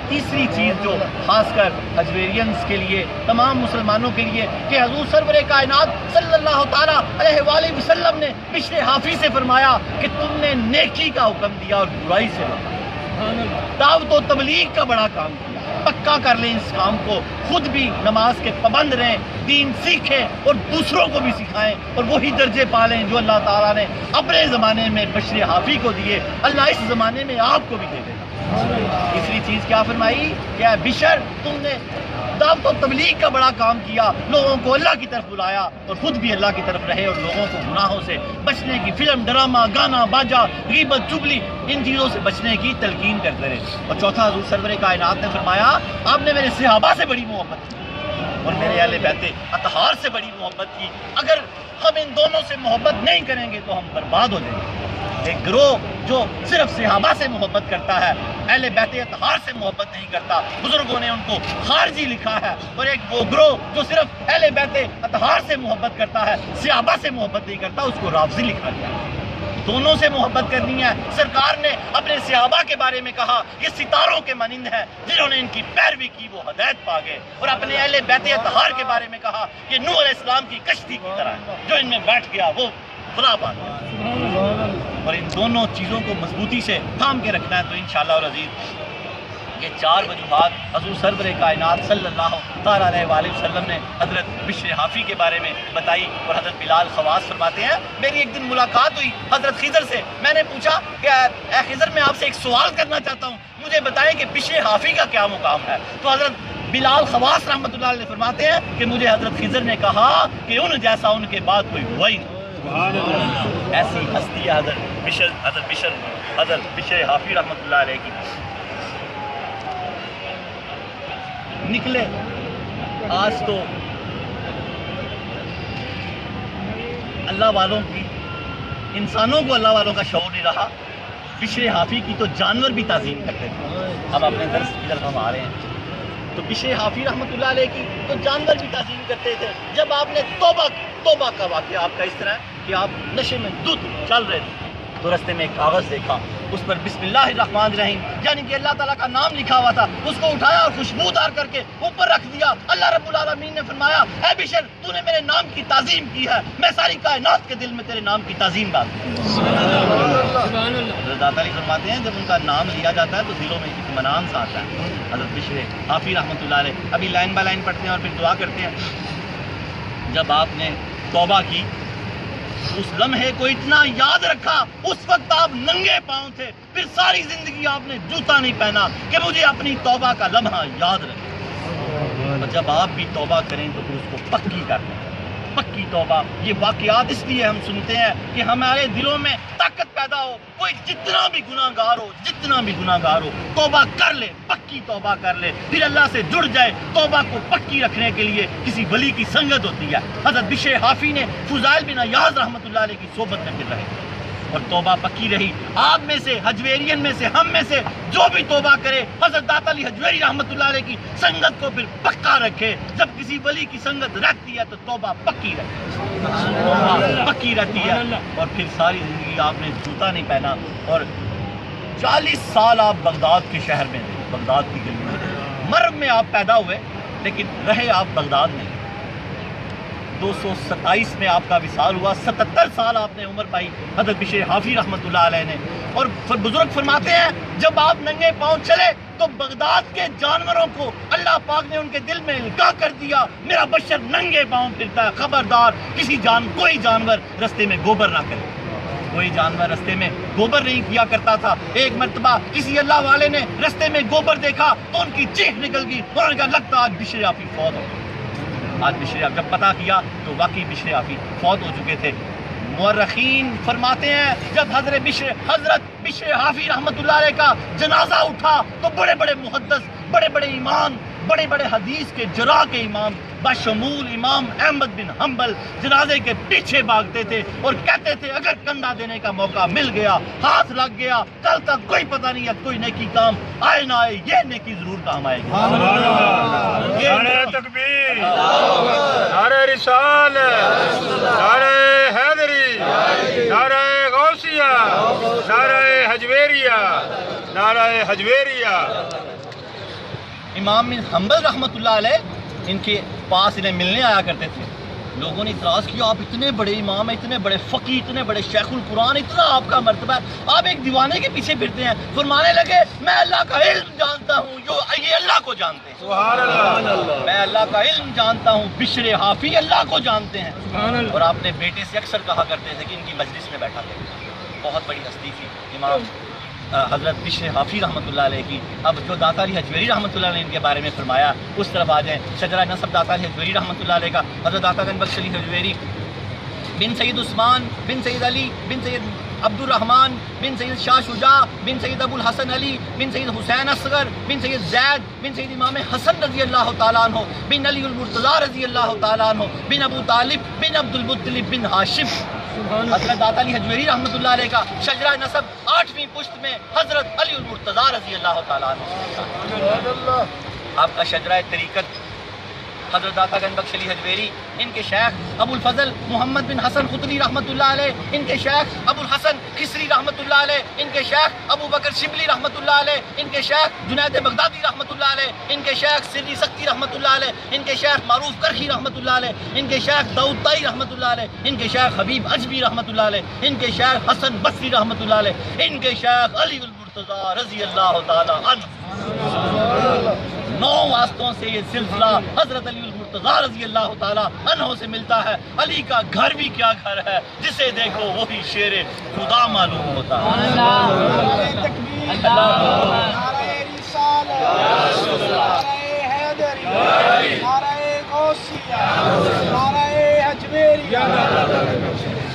C: تیسری چیز جو خاص کر حجویرینز کے لیے تمام مسلمانوں کے لیے کہ حضور سرور کائنات صلی اللہ تعالیٰ علیہ وآلہ وسلم نے بشر حافی سے فرمایا کہ تم نے نیکی کا حکم دیا اور برائی سے روکا. دعوت و تبلیغ کا بڑا کام کیا. پکا کر لیں اس کام کو. خود بھی نماز کے پابند رہیں دین سیکھیں اور دوسروں کو بھی سکھائیں اور وہی درجے پالیں جو اللہ تعالیٰ نے اپنے زمانے میں بشر حافی کو دیے اللہ اس زمانے میں آپ کو بھی دے دے. تیسری چیز کیا فرمائی کہ اے بشر تم نے دعوت و تبلیغ کا بڑا کام کیا. لوگوں کو اللہ کی طرف بلایا اور خود بھی اللہ کی طرف رہے اور لوگوں کو گناہوں سے بچنے کی فلم ڈرامہ گانا باجا غیبت چگلی ان چیزوں سے بچنے کی تلقین کرتے رہے. اور چوتھا حضور سرور کائنات نے فرمایا آپ نے میرے صحابہ سے بڑی محبت کی اور میرے اہل بیت اطہار سے بڑی محبت کی. اگر ہم ان دونوں سے محبت نہیں کریں گے تو ہم برباد ہو جائیں گے. ایک گروہ جو صرف صحابہ سے محبت کرتا ہے اہل بیت اطہار سے محبت نہیں کرتا بزرگوں نے ان کو خارجی لکھا ہے. اور ایک وہ گروہ جو صرف اہل بیت اطہار سے محبت کرتا ہے صحابہ سے محبت نہیں کرتا اس کو رافضی لکھا گیا. دونوں سے محبت کرنی ہے. سرکار نے اپنے صحابہ کے بارے میں کہا یہ ستاروں کے مانند ہے جنہوں نے ان کی پیروی کی وہ ہدایت پا گئے. اور اپنے اہل بیت اطہار کے بارے میں کہا یہ نوح علیہ السلام کی کشتی کی طرح ہے جو ان میں بیٹھ گیا وہ فلاح پا گیا. اور ان دونوں چیزوں کو مضبوطی سے تھام کے رکھنا ہے. تو انشاءاللہ العزیز یہ 4 وجوہات حضور سرور کائنات صلی اللہ تعالیٰ علیہ وآلہ وسلم نے حضرت بشر حافی کے بارے میں بتائی. اور حضرت بلال خواص فرماتے ہیں میری ایک دن ملاقات ہوئی حضرت خضر سے. میں نے پوچھا کہ اے خضر میں آپ سے ایک سوال کرنا چاہتا ہوں مجھے بتائیں کہ بشر حافی کا کیا مقام ہے. تو حضرت بلال خواص رحمۃ اللہ علیہ فرماتے ہیں کہ مجھے حضرت خضر نے کہا کہ ان جیسا ان کے بعد کوئی ہوا ہی نہیں. ایسی ہستی ہے حضرت بشر حافی رحمۃ اللہ علیہ کی. نکلے آج تو اللہ والوں کی انسانوں کو اللہ والوں کا شعور نہیں رہا. بشر حافی کی تو جانور بھی تعظیم کرتے تھے. اب اپنے درس کی طرف ہم آ رہے ہیں تو بشر حافی رحمۃ اللہ علیہ کی تو جانور بھی تعظیم کرتے تھے. جب آپ نے توبہ کا واقعہ آپ کا اس طرح ہے کہ آپ نشے میں دودھ چل رہے تھے تو رستے میں ایک کاغذ دیکھا اس پر بسم اللہ الرحمن الرحیم یعنی کہ اللہ تعالیٰ کا نام لکھا ہوا تھا. اس کو اٹھایا اور خوشبودار کر کے اوپر رکھ دیا. اللہ رب العالمین نے فرمایا اے بشر تو نے میرے نام کی تعظیم کی ہے میں ساری کائنات کے دل میں تیرے نام کی تعظیم ڈالتا ہوں. حضرت داتا علی فرماتے ہیں جب ان کا نام لیا جاتا ہے تو دلوں میں اطمینان سا آتا ہے. حضرت بشر حافی رحمۃ اللہ علیہ ابھی لائن بائی لائن پڑھتے ہیں اور پھر دعا کرتے ہیں. جب آپ نے توبہ کی اس لمحے کو اتنا یاد رکھا اس وقت آپ ننگے پاؤں تھے پھر ساری زندگی آپ نے جوتا نہیں پہنا کہ مجھے اپنی توبہ کا لمحہ یاد رکھے. اور جب آپ بھی توبہ کریں تو پھر اس کو پکی کر لیں. پکی توبہ یہ واقعات اس لیے ہم سنتے ہیں کہ ہمارے دلوں میں طاقت پیدا ہو. کوئی جتنا بھی گناہ گار ہو توبہ کر لے پکی توبہ کر لے پھر اللہ سے جڑ جائے. توبہ کو پکی رکھنے کے لیے کسی ولی کی سنگت ہوتی ہے. حضرت بشر حافی نے فضائل بن عیاض رحمۃ اللہ علیہ کی صحبت میں پھر رہے اور توبہ پکی رہی. آپ میں سے حجویرین میں سے ہم میں سے جو بھی توبہ کرے حضرت داتا علی حجویری رحمۃ اللہ علیہ کی سنگت کو پھر پکا رکھے. جب کسی ولی کی سنگت رکھتی ہے تو توبہ پکی رہتی ہے. اور پھر ساری زندگی آپ نے جوتا نہیں پہنا اور 40 سال آپ بغداد کے شہر میں رہے بغداد کی گلی میں رہے. مرو میں آپ پیدا ہوئے لیکن رہے آپ بغداد میں. 227 میں آپ کا وصال ہوا. 77 سال آپ نے عمر پائی حضرت بشر حافی رحمۃ اللہ علیہ نے. اور بزرگ فرماتے ہیں جب آپ ننگے پاؤں چلے تو بغداد کے جانوروں کو اللہ پاک نے ان کے دل میں القاء کر دیا میرا بشر ننگے پاؤں پھرتا ہے خبردار کوئی جانور رستے میں گوبر نہ کرے. کوئی جانور رستے میں گوبر نہیں کیا کرتا تھا. ایک مرتبہ کسی اللہ والے نے رستے میں گوبر دیکھا تو ان کی چیخ نکل گئی. انہوں نے کہا لگتا آج بشر حافی فوت ہو. آج بشر جب پتہ کیا تو واقعی بشر حافی فوت ہو چکے تھے. مورخین فرماتے ہیں جب حضرت بشر حافی رحمۃ اللہ علیہ کا جنازہ اٹھا تو بڑے بڑے محدث بڑے بڑے امام بڑے بڑے حدیث کے جرا کے امام بشمول امام احمد بن حنبل جنازے کے پیچھے بھاگتے تھے اور کہتے تھے اگر کندھا دینے کا موقع مل گیا، ہاتھ لگ گیا، کل تک کوئی پتہ نہیں ہے کوئی نیکی کام آئے نہ آئے، یہ نیکی ضرور کام آئے گی۔
D: نعرہ تکبیر، نعرہ رسالت، نعرہ حیدری، نعرہ غوثیہ، نعرہ حجویریہ، نعرہ حجویریہ۔
C: امام بن حنبل رحمۃ اللہ علیہ ان کے پاس انہیں ملنے آیا کرتے تھے۔ لوگوں نے اعتراض کیا، آپ اتنے بڑے امام ہیں، اتنے بڑے فقی، اتنے بڑے شیخ القرآن، اتنا آپ کا مرتبہ ہے، آپ ایک دیوانے کے پیچھے پھرتے ہیں۔ فرمانے لگے میں اللہ کا علم جانتا ہوں، یہ اللہ کو جانتے ہیں،
D: سبحان اللہ،
C: میں اللہ کا علم جانتا ہوں، بشر حافی اللہ کو جانتے ہیں۔ اور آپ نے بیٹے سے اکثر کہا کرتے تھے کہ ان کی مجلس میں بیٹھا تھا، بہت بڑی ہستی تھی امام حضرت بشر حافی رحمۃ اللہ علیہ کی۔ اب جو داتا علی حجویری رحمۃ اللہ علیہ ان کے بارے میں فرمایا اس طرف آ جائیں۔ شجرہ نسب داتا علی حجویری رحمۃ اللہ علیہ کا، حضرت داتا گنج بخش علی حجویری بن سید عثمان بن سید علی بن سید عبد الرحمن بن سید شاہ شجاع بن سید ابو الحسن علی بن سید حسین اصغر بن سید زید بن سید امام حسن رضی اللہ تعالیٰ عنہ بن علی المرتضیٰ رضی اللہ تعالیٰ عنہ بن ابو طالب بن عبد المطلب بن ہاشم۔ حضرت داتا علی حجویری رحمۃ اللہ علیہ کا شجرہ نسب 8ویں پشت میں حضرت علی المرتضیٰ رضی اللہ تعالیٰ عنہ۔ آپ کا شجرہ طریقت حضرت داتا گنج بخش علی حجویری، ان کے شیخ ابو الفضل محمد بن حسن خطلی رحمۃ اللہ علیہ، ان کے شیخ ابو الحسن خسری رحمۃ اللہ علیہ، ان کے شیخ ابو بکر شبلی رحمۃ اللہ علیہ، ان کے شیخ جنید بغدادی رحمۃ اللہ علیہ، ان کے شیخ سری سختی رحمۃ اللہ علیہ، ان کے شیخ معروف کرخی رحمۃ اللہ علیہ، ان کے شیخ داؤد طائی رحمۃ اللہ علیہ، ان کے شیخ حبیب اجبی رحمۃ اللہ علیہ، ان کے شیخ حسن بصری رحمۃ اللہ علیہ، ان کے شیخ علی المرتضیٰ رضی اللہ تعالیٰ عنہ۔ 9 واسطوں سے یہ سلسلہ حضرت علی المرتضیٰ رضی اللہ تعالیٰ عنہ سے ملتا ہے۔ علی کا گھر بھی کیا گھر ہے، جسے دیکھو وہی شیر خدا معلوم ہوتا ہے۔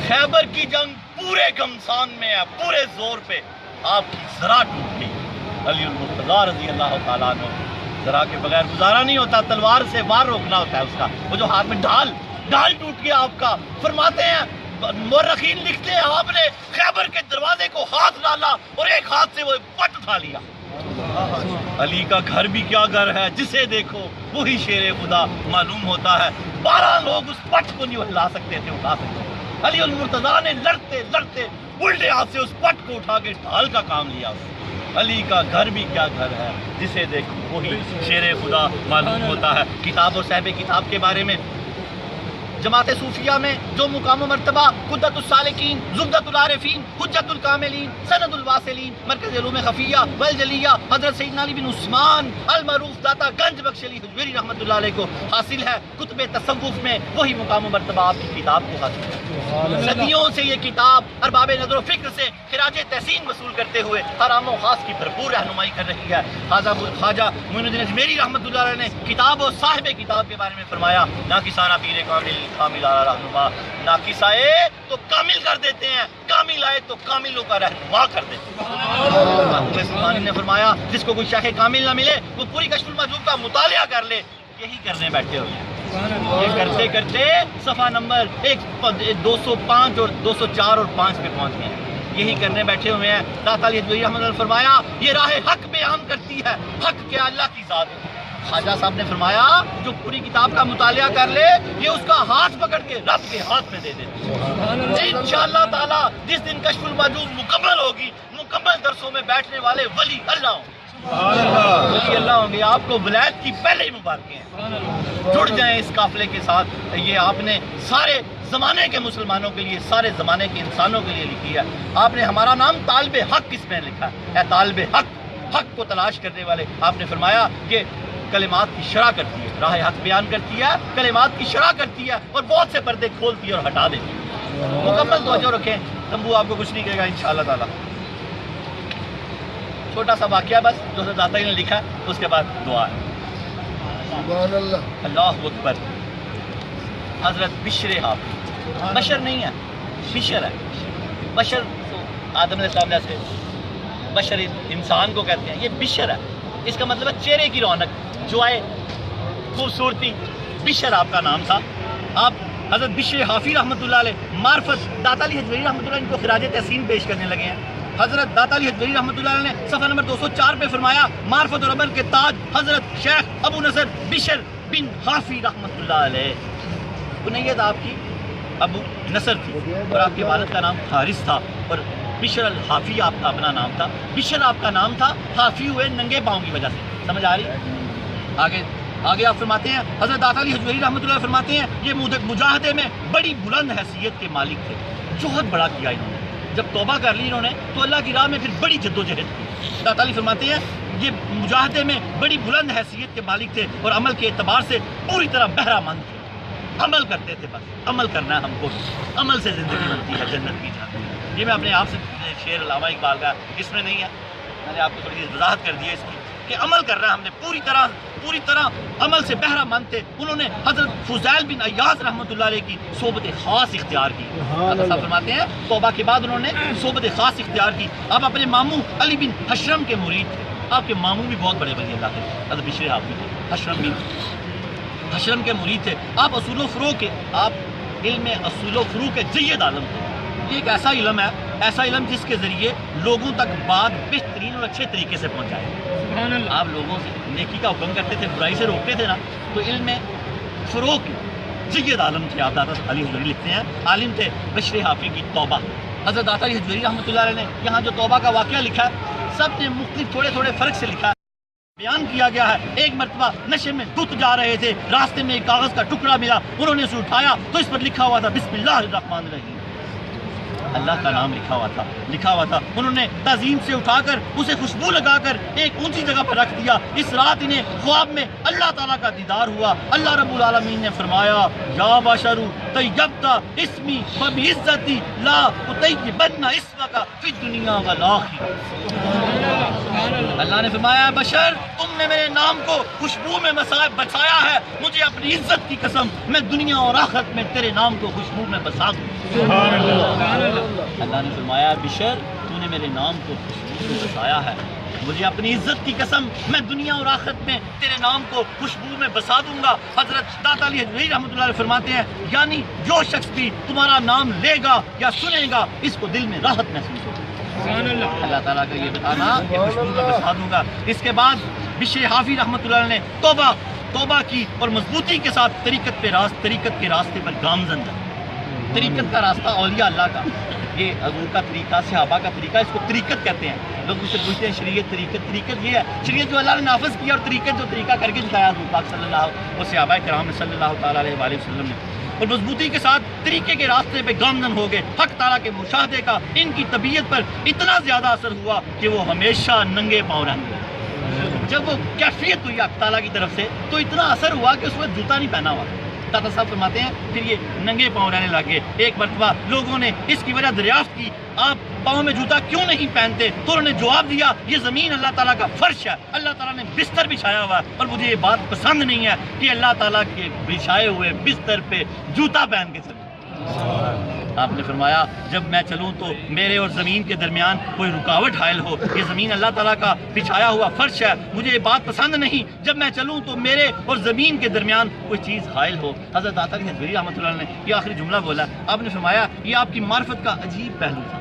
C: خیبر کی جنگ پورے گھمسان میں ہے، پورے زور پہ آپ کی ذرا ٹوٹ گئی۔ علی المرتضیٰ رضی اللہ تعالیٰ عنہ، ذرا کے بغیر گزارا نہیں ہوتا، تلوار سے وار روکنا ہوتا ہے اس کا، وہ جو ہاتھ میں ڈھال ٹوٹ گیا آپ کا۔ فرماتے ہیں مورخین لکھتے ہیں آپ نے خیبر کے دروازے کو ہاتھ ڈالا اور ایک ہاتھ سے وہ پٹ اٹھا لیا۔ علی کا گھر بھی کیا گھر ہے، جسے دیکھو وہی شیر خدا معلوم ہوتا ہے۔ 12 لوگ اس پٹ کو نہیں ہلا سکتے تھے، اٹھا سکتے تھے۔ علی المرتضیٰ نے لڑتے لڑتے الٹے ہاتھ سے اس پٹ کو اٹھا کے ڈھال کا کام لیا۔ علی کا گھر بھی کیا گھر ہے، جسے دیکھو وہی شیر خدا معلوم ہوتا ہے۔ کتاب اور صاحب کتاب کے بارے میں جماعت صوفیہ میں جو مقام و مرتبہ قدت السالکین، زبدۃ العارفین، حجت الکاملین، سند الواصلین، مرکز علوم خفیہ والجلیہ حضرت سیدنا علی بن عثمان المعروف داتا گنج بخش علی حجویری رحمۃ اللہ علیہ کو حاصل ہے۔ کتب تصوف میں وہی مقام و مرتبہ آپ کی کتاب کو حاصل ہے۔ صدیوں سے یہ کتاب ارباب نظر و فکر سے خراج تحسین وصول کرتے ہوئے حرام و خاص کی بھرپور رہنمائی کر رہی ہے۔ خواجہ معین الدین اجمیری رحمۃ اللہ علیہ نے کتاب و صاحب کتاب کے بارے میں فرمایا، نہ کسانہ پیر کامل آ رہنما، ناقص آئے تو کامل کر دیتے ہیں، کامل آئے تو کاملوں کا رہنما کر دیتے ہیں۔ سلطانی نے فرمایا جس کو کوئی شیخ کامل نہ ملے وہ پوری کشف المحجوب کا مطالعہ کر لے۔ یہی کرنے بیٹھے ہوئے ہیں، یہ کرتے کرتے صفحہ نمبر 205 اور 204 اور 5 پہ پہنچ گئے ہیں۔ یہی کرنے بیٹھے ہوئے ہیں۔ داتا علی حجویری رحمۃ اللہ نے فرمایا یہ راہ حق بیان کرتی ہے، حق کیا اللہ کی ذات ہے۔ خواجہ صاحب نے فرمایا جو پوری کتاب کا مطالعہ کر لے یہ اس کا ہاتھ پکڑ کے رب کے ہاتھ میں دے دیتے۔ انشاءاللہ تعالی جس دن کشف المحجوب مکمل ہوگی، مکمل درسوں میں بیٹھنے والے ولی اللہ ہوں گے، ولی اللہ ہوں گے۔ آپ کو ولایت کی پہلے ہی مبارکیں ہیں، جڑ جائیں اس قافلے کے ساتھ۔ یہ آپ نے سارے زمانے کے مسلمانوں کے لیے، سارے زمانے کے انسانوں کے لیے لکھی ہے۔ آپ نے ہمارا نام طالب حق کس میں لکھا ہے، اے طالب حق، حق کو تلاش کرنے والے۔ آپ نے فرمایا کہ کلمات کی شرح کرتی ہے، راہ حق بیان کرتی ہے، کلمات کی شرح کرتی ہے اور بہت سے پردے کھولتی ہے اور ہٹا دیتی ہے۔ مکمل توجہ رکھیں، تمبو آپ کو کچھ نہیں کہے گا انشاءاللہ تعالی۔ چھوٹا سا واقعہ بس جو داتا نے لکھا، اس کے بعد دعا ہے۔
D: سبحان اللہ،
C: اللہ اکبر۔ حضرت بشر حافی، بشر نہیں ہے، بشر ہے۔ بشر تو آدم علیہ السلام سے بشر انسان کو کہتے ہیں، یہ بشر ہے۔ اس کا مطلب ہے چہرے کی رونق، جوائے، خوبصورتی. بشر آپ کا نام تھا. آپ حضرت بشر حافی رحمۃ اللہ علیہ، معرفت داتا علی حجویری رحمۃ اللہ علیہ ان کو خراج تحسین پیش کرنے لگے ہیں. حضرت داتا علی حجویری رحمۃ اللہ علیہ نے صفحہ نمبر 204 پہ فرمایا معرفت اور عمل کے تاج حضرت شیخ ابو نصر بشر بن حافی رحمۃ اللہ علیہ. کنیت آپ کی ابو نصر تھی اور آپ کے والد کا نام حارث تھا اور بشر الحافی آپ کا اپنا نام تھا. بشر آپ کا نام تھا، حافی ہوئے ننگے پاؤں کی وجہ سے. سمجھ آ رہی؟ آگے آپ فرماتے ہیں حضرت داتا علی حجویری رحمۃ اللہ فرماتے ہیں یہ مجاہدے میں بڑی بلند حیثیت کے مالک تھے. جوہد بڑا کیا انہوں نے. جب توبہ کر لی انہوں نے تو اللہ کی راہ میں پھر بڑی جد و جہد کی. داتا علی فرماتے ہیں یہ مجاہدے میں بڑی بلند حیثیت کے مالک تھے اور عمل کے اعتبار سے پوری طرح بہرہ مند تھے. عمل کرتے تھے، بس عمل کرنا ہے ہم کو. عمل سے زندگی بنتی ہے، جنت کی جاتی ہے. یہ میں اپنے آپ سے شعر علامہ اقبال کا اس میں نہیں ہے، میں نے آپ کو تھوڑی سی وضاحت کر دی ہے اس کی کہ عمل کر رہا ہے ہم نے پوری طرح عمل سے بہرہ مند تھے. انہوں نے حضرت فضیل بن عیاض رحمۃ اللہ علیہ کی صحبت خاص اختیار کی. صاحب فرماتے ہیں توبہ کے بعد انہوں نے صحبت خاص اختیار کی. آپ اپنے ماموں علی بن حشرم کے مرید تھے. آپ کے ماموں بھی بہت بڑے ولی اللہ تھے، حضرت بشر حافی تھے، حشرم کے مرید تھے. آپ اصول و فروع کے، آپ علم اصول و فروع کے جید عالم تھے. یہ ایک ایسا علم ہے، ایسا علم جس کے ذریعے لوگوں تک بات بہترین اور اچھے طریقے سے پہنچائے. آپ لوگوں سے نیکی کا حکم کرتے تھے، برائی سے روکتے تھے نا. تو علم فروع کے جید عالم تھے آپ. داتا علی حجویری لکھتے ہیں عالم تھے بشر حافی کی توبہ. حضرت داتا علی حجویری رحمۃ اللہ علیہ نے یہاں جو توبہ کا واقعہ لکھا ہے سب نے مختلف تھوڑے فرق سے لکھا ہے. بیان کیا گیا ہے ایک مرتبہ نشے میں دھت جا رہے تھے، راستے میں ایک کاغذ کا ٹکڑا ملا، انہوں نے اسے اٹھایا تو اس پر لکھا ہوا تھا بسم اللہ الرحمن الرحیم. اللہ کا نام لکھا ہوا تھا. انہوں نے تعظیم سے اٹھا کر اسے خوشبو لگا کر ایک اونچی جگہ پر رکھ دیا. اس رات انہیں خواب میں اللہ تعالیٰ کا دیدار ہوا. اللہ رب العالمین نے فرمایا یا بشر طیبت اسمی فبعزتی لا اطیبن اسمک فی الدنیا والآخرہ. اللہ نے فرمایا بشر تم نے میرے نام کو خوشبو میں بسایا ہے، مجھے اپنی عزت کی قسم میں دنیا اور آخرت میں تیرے نام کو خوشبو میں بسا دوں. اللہ نے فرمایا بشر تو نے میرے نام کو خوشبو میں بسایا ہے، مجھے اپنی عزت کی قسم میں دنیا اور آخرت میں تیرے نام کو خوشبو میں بسا دوں گا. حضرت داتا علی حجویری رحمۃ اللہ علیہ فرماتے ہیں یعنی جو شخص بھی تمہارا نام لے گا یا سنے گا اس کو دل میں راحت محسوس ہوگی. اللہ تعالیٰ کا یہ بتانا کہ خوشبو میں بسا دوں گا. اس کے بعد بشر حافی رحمۃ اللہ علیہ نے توبہ کی اور مضبوطی کے ساتھ طریقت کے راستے پر گامزن ہے. طریقت کا راستہ اولیاء اللہ کا، یہ حضور کا طریقہ، صحابہ کا طریقہ، اس کو طریقت کہتے ہیں. لوگ مجھ سے پوچھتے ہیں شریعت طریقت یہ ہے. شریعت جو اللہ نے نافذ کیا اور طریقت جو طریقہ کر کے دکھایا حضور پاک صلی اللہ اور صحابہ کرام صلی اللہ تعالیٰ علیہ وآلہ وسلم نے. اور مضبوطی کے ساتھ طریقے کے راستے پہ گامزن ہو گئے. حق تعالیٰ کے مشاہدے کا ان کی طبیعت پر اتنا زیادہ اثر ہوا کہ وہ ہمیشہ ننگے پاؤں رہتے. جب وہ کیفیت ہوئی حق تعالیٰ کی طرف سے تو اتنا اثر ہوا کہ اس وقت جوتا نہیں پہنا ہوا. داتا صاحب فرماتے ہیں پھر یہ ننگے پاؤں رہنے لگے. ایک مرتبہ لوگوں نے اس کی وجہ دریافت کی آپ پاؤں میں جوتا کیوں نہیں پہنتے؟ تو انہوں نے جواب دیا یہ زمین اللہ تعالیٰ کا فرش ہے، اللہ تعالیٰ نے بستر بچھایا ہوا ہے اور مجھے یہ بات پسند نہیں ہے کہ اللہ تعالیٰ کے بچھائے ہوئے بستر پہ جوتا پہن کے چلیں. آپ نے فرمایا جب میں چلوں تو میرے اور زمین کے درمیان کوئی رکاوٹ حائل ہو. یہ زمین اللہ تعالیٰ کا بچھایا ہوا فرش ہے، مجھے یہ بات پسند نہیں جب میں چلوں تو میرے اور زمین کے درمیان کوئی چیز حائل ہو. حضرت داتا علی حجویری رحمۃ اللہ نے یہ آخری جملہ بولا. آپ نے فرمایا یہ آپ کی معرفت کا عجیب پہلو تھا.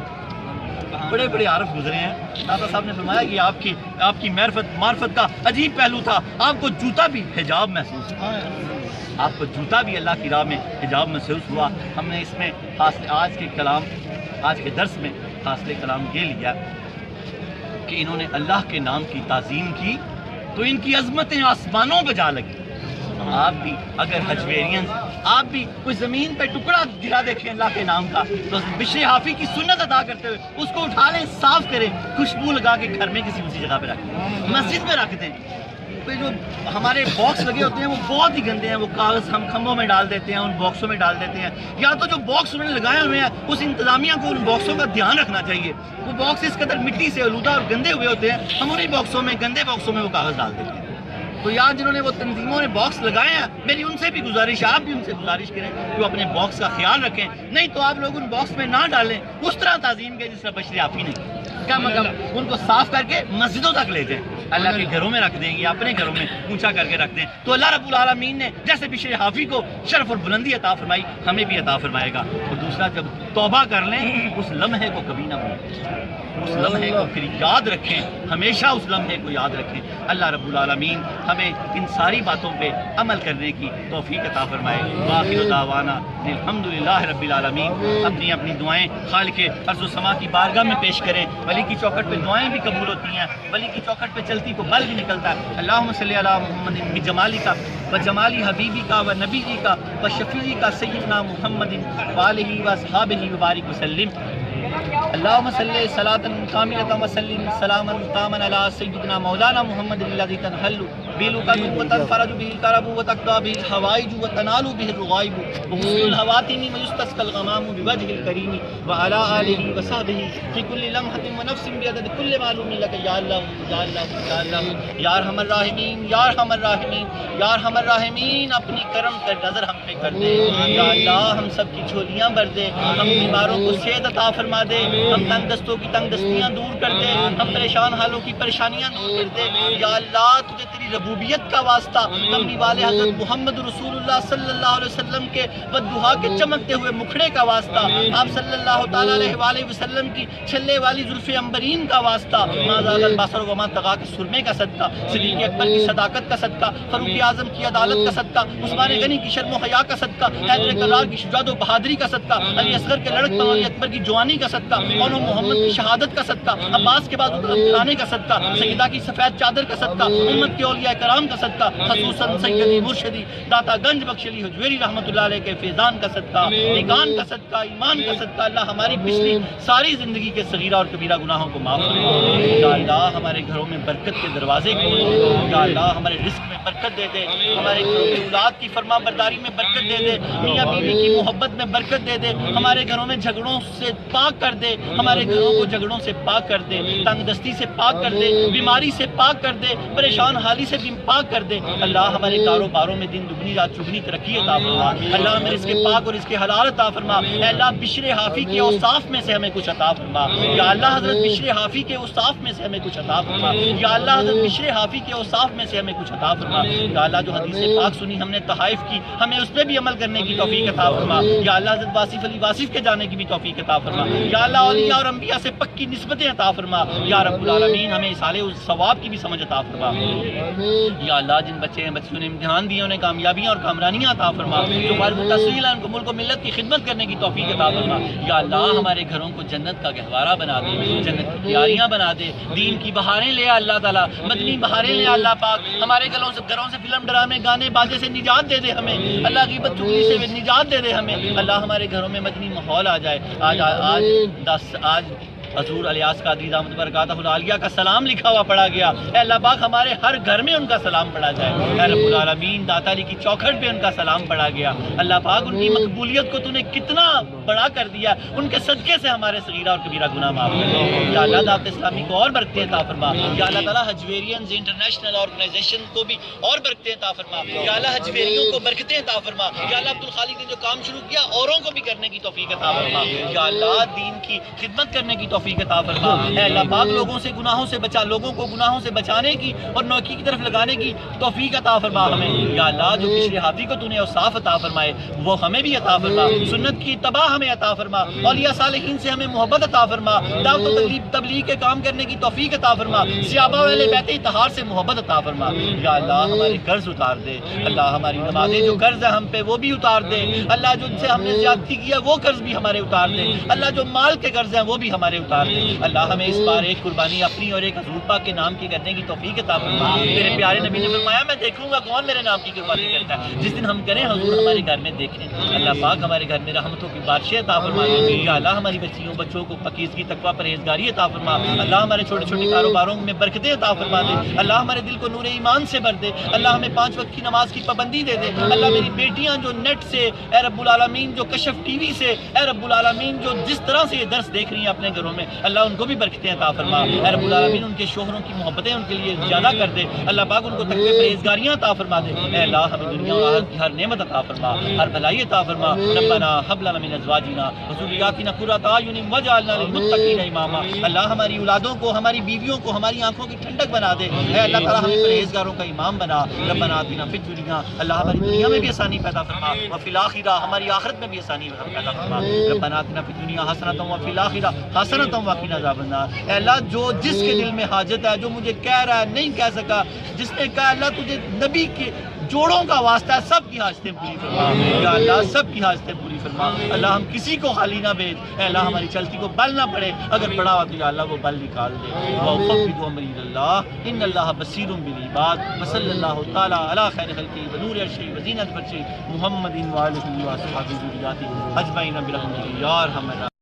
C: بڑے عارف گزرے ہیں. داتا صاحب نے فرمایا یہ آپ کی معرفت کا عجیب پہلو تھا. آپ کو جوتا بھی حجاب محسوس ہوا، آپ کو جوتا بھی اللہ کی راہ میں حجاب محسوس ہوا. ہم نے اس میں آج کے درس میں حاصل کلام یہ لیا کہ انہوں نے اللہ کے نام کی تعظیم کی تو ان کی عظمتیں آسمانوں پہ جا لگی. آپ بھی اگر حجویرین آپ بھی کوئی زمین پہ ٹکڑا گرا دیکھیں اللہ کے نام کا تو بشر حافی کی سنت ادا کرتے ہوئے اس کو اٹھا لیں، صاف کریں، خوشبو لگا کے گھر میں کسی اونچی جگہ پہ رکھ دیں، مسجد میں رکھ دیں. جو ہمارے باکس لگے ہوتے ہیں وہ بہت ہی گندے ہیں، وہ کاغذ ہم کھمبوں میں ڈال دیتے ہیں، ان باکسوں میں ڈال دیتے ہیں. یا تو جو باکس انہوں نے لگائے ہوئے ہیں اس انتظامیہ کو ان باکسوں کا دھیان رکھنا چاہیے. وہ باکس اس قدر مٹی سے آلودہ اور گندے ہوئے ہوتے ہیں، ہم انہیں گندے باکسوں میں وہ کاغذ ڈال دیتے ہیں. تو یار جنہوں نے وہ تنظیموں نے باکس لگائے ہیں میری ان سے بھی گزارش ہے، آپ بھی ان سے گزارش کریں کہ وہ اپنے باکس کا خیال رکھیں. نہیں تو آپ لوگ ان باکس میں نہ ڈالیں اس طرح تعظیم کے جس طرح بشر حافی نے. کم از کم ان کو صاف کر کے مسجدوں تک لے جائیں. اللہ کے گھروں میں رکھ دیں یا اپنے گھروں میں اونچا کر کے رکھ دیں تو اللہ رب العالمین نے جیسے بشر حافی کو شرف اور بلندی عطا فرمائی ہمیں بھی عطا فرمائے گا۔ اور دوسرا جب توبہ کر لیں اس لمحے کو کبھی نہ بھولیں، اس لمحے کو پھر یاد رکھیں، ہمیشہ اس لمحے کو یاد رکھیں۔ اللہ رب العالمین ہمیں ان ساری باتوں پہ عمل کرنے کی توفیق عطا فرمائے۔ وآخر دعوانا الحمدللہ رب العالمین۔ اپنی اپنی دعائیں خالق ارض و سما کی بارگاہ میں پیش کریں۔ ولی کی چوکھٹ پہ دعائیں بھی قبول ہوتی ہیں، ولی کی چوکھٹ پہ چلتی تو بل بھی نکلتا ہے۔ اللہم صلی علی محمد بجمالی کا و جمالی حبیبی کا و نبی جی کا و شفیعی کا سیدنا محمد وآلہ و اصحابہ وبارک وسلم۔ اللہم صلی صلاۃ کاملۃ و سلم سلاما تاما علی سیدنا مولانا محمد الذی تنحل به العقد وتنفرج به الكرب وتقضى به الحوائج وتنال به الرغائب وحسن الخواتم ويستسقى الغمام بوجه الكريم وعلى آلہ وصحبہ فی کل لمحۃ ونفس بعدد کل معلوم لک یا اللہ یا اللہ یا اللہ یا ارحم الراحمین یا ارحم الراحمین یا ارحم الراحمین۔ اپنی کرم کا نظر ہم پہ کر دے یا اللہ، ہم سب کی جھولیاں بھر دے، ہم بیماروں کو صحت عطا فرما دے، ہم تنگ دستوں کی تنگ دستیاں دور کر دے، ہم پریشان حالوں کی پریشانیاں دور کر دے یا اللہ۔ تجھے تیری ربوبیت کا واسطہ کملی والے حضرت محمد رسول اللہ صلی اللہ علیہ وسلم کے بددعا کے چمکتے ہوئے مکھڑے کا واسطہ، آپ صلی اللہ تعالیٰ علیہ وآلہ وسلم کی چھلے والی زلف عنبرین کا واسطہ، ما زاغ البصر وما طغیٰ کے سرمے کا صدقہ، صدیق اکبر کی صداقت کا صدقہ، فاروق اعظم کی عدالت کا صدقہ، عثمان غنی کی شرم و حیا کا صدقہ، حیدر کرار کی شجاعت و بہادری کا صدقہ، علی اصغر کے لڑک علی اکبر کی جوانی کا صدقہ، اور محمد کی شہادت کا صدقہ، عباس کے بعد لانے کا صدقہ، سیدہ کی سفید چادر کا صدقہ، امت کے اولیاء کرام کا صدقہ، خصوصاً سیدی مرشدی داتا گنج بخشلی حجویری رحمۃ اللہ علیہ کے فیضان کا صدقہ، نگان کا صدقہ، ایمان کا صدقہ۔ اللہ ہماری پچھلی ساری زندگی کے صغیرہ اور کبیرہ گناہوں کو معاف کرے یا اللہ، ہمارے گھروں میں برکت کے دروازے کھول دے یا اللہ، ہمارے رزق میں برکت دے دے، ہمارے گھروں میں اولاد کی فرما برداری میں برکت دے دے، میاں بیوی کی محبت میں برکت دے دے، ہمارے گھروں میں جھگڑوں سے پاک کر دے، ہمارے گھروں کو جھگڑوں سے پاک کر دے، تنگ دستی سے پاک کر دے، بیماری سے پاک کر دے، پریشان حالی سے بھی پاک کر دے۔ اللہ ہمارے کاروباروں میں دن دگنی رات چگنی ترقی عطا فرما، اللہ ہمیں رزق پاک اور رزق حلال عطا فرما۔ اے اللہ، بشر حافی کے اوصاف میں سے ہمیں کچھ عطا فرما یا اللہ، حضرت بشر حافی کے اوصاف میں سے ہمیں کچھ عطا فرما یا اللہ، حضرت بشر حافی کے اوصاف میں سے ہمیں کچھ عطا فرما یا اللہ۔ جو حدیث پاک سنی ہم نے تحائف کی، ہمیں اس پہ بھی عمل کرنے کی توفیق عطا فرما یا اللہ، حضرت واصف علی واصف کے جانے کی بھی توفیق عطا فرما یا اللہ، اولیاء اور انبیاء سے پکی نسبتیں عطا فرما یا رب العالمین۔ ہمیں اصالے ثواب کی بھی سمجھ عطا فرما یا اللہ۔ جن بچیوں نے امتحان دیے انہیں کامیابیاں اور کامرانیاں عطا فرما، جو فارغ التحصیل ہیں ان کو ملک و ملت کی خدمت کرنے کی توفیق عطا فرما یا اللہ۔ ہمارے گھروں کو جنت کا گہوارہ بنا دے، جنت کی کیاریاں بنا دے، دین کی بہاریں لے اللہ تعالیٰ، مدنی بہاریں لے اللہ پاک۔ ہمارے گھروں سے فلم ڈرامے گانے باجے سے نجات دے دے ہمیں اللہ، غیبت چغلی سے نجات دے دے ہمیں اللہ۔ ہمارے گھروں میں مدنی ماحول آ جائے۔ آج حضور الیاس قادری دامت برکاتہ العالیہ کا سلام لکھا ہوا پڑھا گیا، اے اللہ پاک ہمارے ہر گھر میں ان کا سلام پڑھا جائے۔ اے رب العالمین، داتا علی کی چوکھٹ پہ ان کا سلام پڑھا گیا، اللہ پاک ان کی مقبولیت کو تو نے کتنا بڑا کر دیا، ان کے صدقے سے ہمارے صغیرہ اور کبیرہ گناہ معاف کر دے یا اللہ۔ دعوت اسلامی کو اور برکتیں عطا فرما یا اللہ تعالیٰ، حجویرینز انٹرنیشنل آرگنائزیشن کو بھی اور برکتیں عطا فرما یا اللہ، حجویریوں کو برکتیں عطا فرما یا اللہ۔ عبدالخالق نے جو کام شروع کیا اوروں کو بھی کرنے کی توفیق عطا فرما یا اللہ، دین کی خدمت کرنے کی توفیق عطا فرما اے اللہ پاک۔ لوگوں سے گناہوں سے بچا، لوگوں کو گناہوں سے بچانے کی اور نیکی کی طرف لگانے کی توفیق عطا فرما ہمیں یا اللہ۔ جو بشر حافی کو تو نے اوصاف عطا فرمائے وہ ہمیں بھی عطا فرما، سنت کی اتباع ہمیں عطا فرما، اولیاء صالحین سے ہمیں محبت عطا فرما، دعوت و تبلیغ کے کام کرنے کی توفیق عطا فرما، صحابہ والے بیت اطہار سے محبت عطا فرما یا اللہ۔ ہمارے قرض اتار دے اللہ، ہماری نمازیں جو قرض ہے ہم پہ وہ بھی اتار دے اللہ، جو ان سے ہم نے زیادتی کیا وہ قرض بھی ہمارے اتار دے اللہ، جو مال کے قرض ہیں وہ بھی ہمارے اتار دے اللہ۔ ہمیں اس بار ایک قربانی اپنی اور ایک حضور پاک کے نام کی کرنے کی توفیق عطا فرما۔ میرے پیارے نبی نے فرمایا میں دیکھوں گا کون میرے نام کی قربانی کرتا ہے، جس دن ہم کریں حضور ہمارے گھر میں دیکھیں اللہ پاک، ہمارے گھر میں رحمتوں کی بارشیں عطا فرما یا اللہ۔ ہماری بچوں کو پاکیزگی تقویٰ پرہیزگاری عطا فرما اللہ۔ ہمارے چھوٹے چھوٹے کاروباروں میں برکتیں عطا فرما دے اللہ۔ ہمارے دل کو نور ایمان سے بھر دے اللہ۔ ہمیں 5 وقت کی نماز کی پابندی دے دے اللہ۔ میری بیٹیاں جو نیٹ سے اے رب العالمین، جو کشف ٹی وی سے اے رب العالمین، جو جس طرح سے یہ درس دیکھ رہی ہیں اپنے گھروں میں اللہ ان کو بھی برکتیں عطا فرما، اے رب العالمین ان کے شوہروں کی محبتیں ان کے لیے زیادہ کر دے، اللہ پاک ان کو تقوی پرہیزگاریاں عطا فرما دے، اے اللہ ہمیں دنیا و آخرت کی ہر نعمت عطا فرما، ہر بھلائی عطا فرما، ربنا هب لنا من ازواجنا وذرياتنا قرة اعين واجعلنا للمتقين اماما، اللہ ہماری اولادوں کو، ہماری بیویوں کو ہماری آنکھوں کی ٹھنڈک بنا دے، اے اللہ تعالیٰ ہمیں پرہیزگاروں کا امام بنا، ربنا آتنا فی الدنیا، اللہ ہماری دنیا میں بھی آسانی پیدا فرما، وفی الآخرہ ہماری آخرت میں بھی آسانی پیدا فرما، ربنا آتنا فی الدنیا حسنۃ وفی الآخرہ حسنۃ وقنا عذاب النار، اے اللہ جو جس کے دل میں حاجت ہے، جو مجھے کہہ رہا ہے نہیں کہہ سکا، جس نے کہا اللہ تجھے نبی کے جوڑوں کا واسطہ ہے، سب کی حاجتیں پوری فرما، یا اللہ سب کی حاجتیں پوری فرما، اللہ ہم کسی کو خالی نہ بھیج، اے اللہ ہماری چلتی کو بل نہ پڑے، اگر پڑا ہوا تو یا اللہ وہ بل نکال دے، وَأُفَوِّضُ أَمْرِي إِلَى اللَّهِ إِنَّ اللَّهَ بَصِيرٌ بِالْعِبَادِ وصلی اللہ تعالیٰ علی خیر خلقہ ونور عرشہ وزینت فرشہ محمد وآلہ وصحبہ ذریاتہ اجمعین برحمتہ یا ارحم الراحمین۔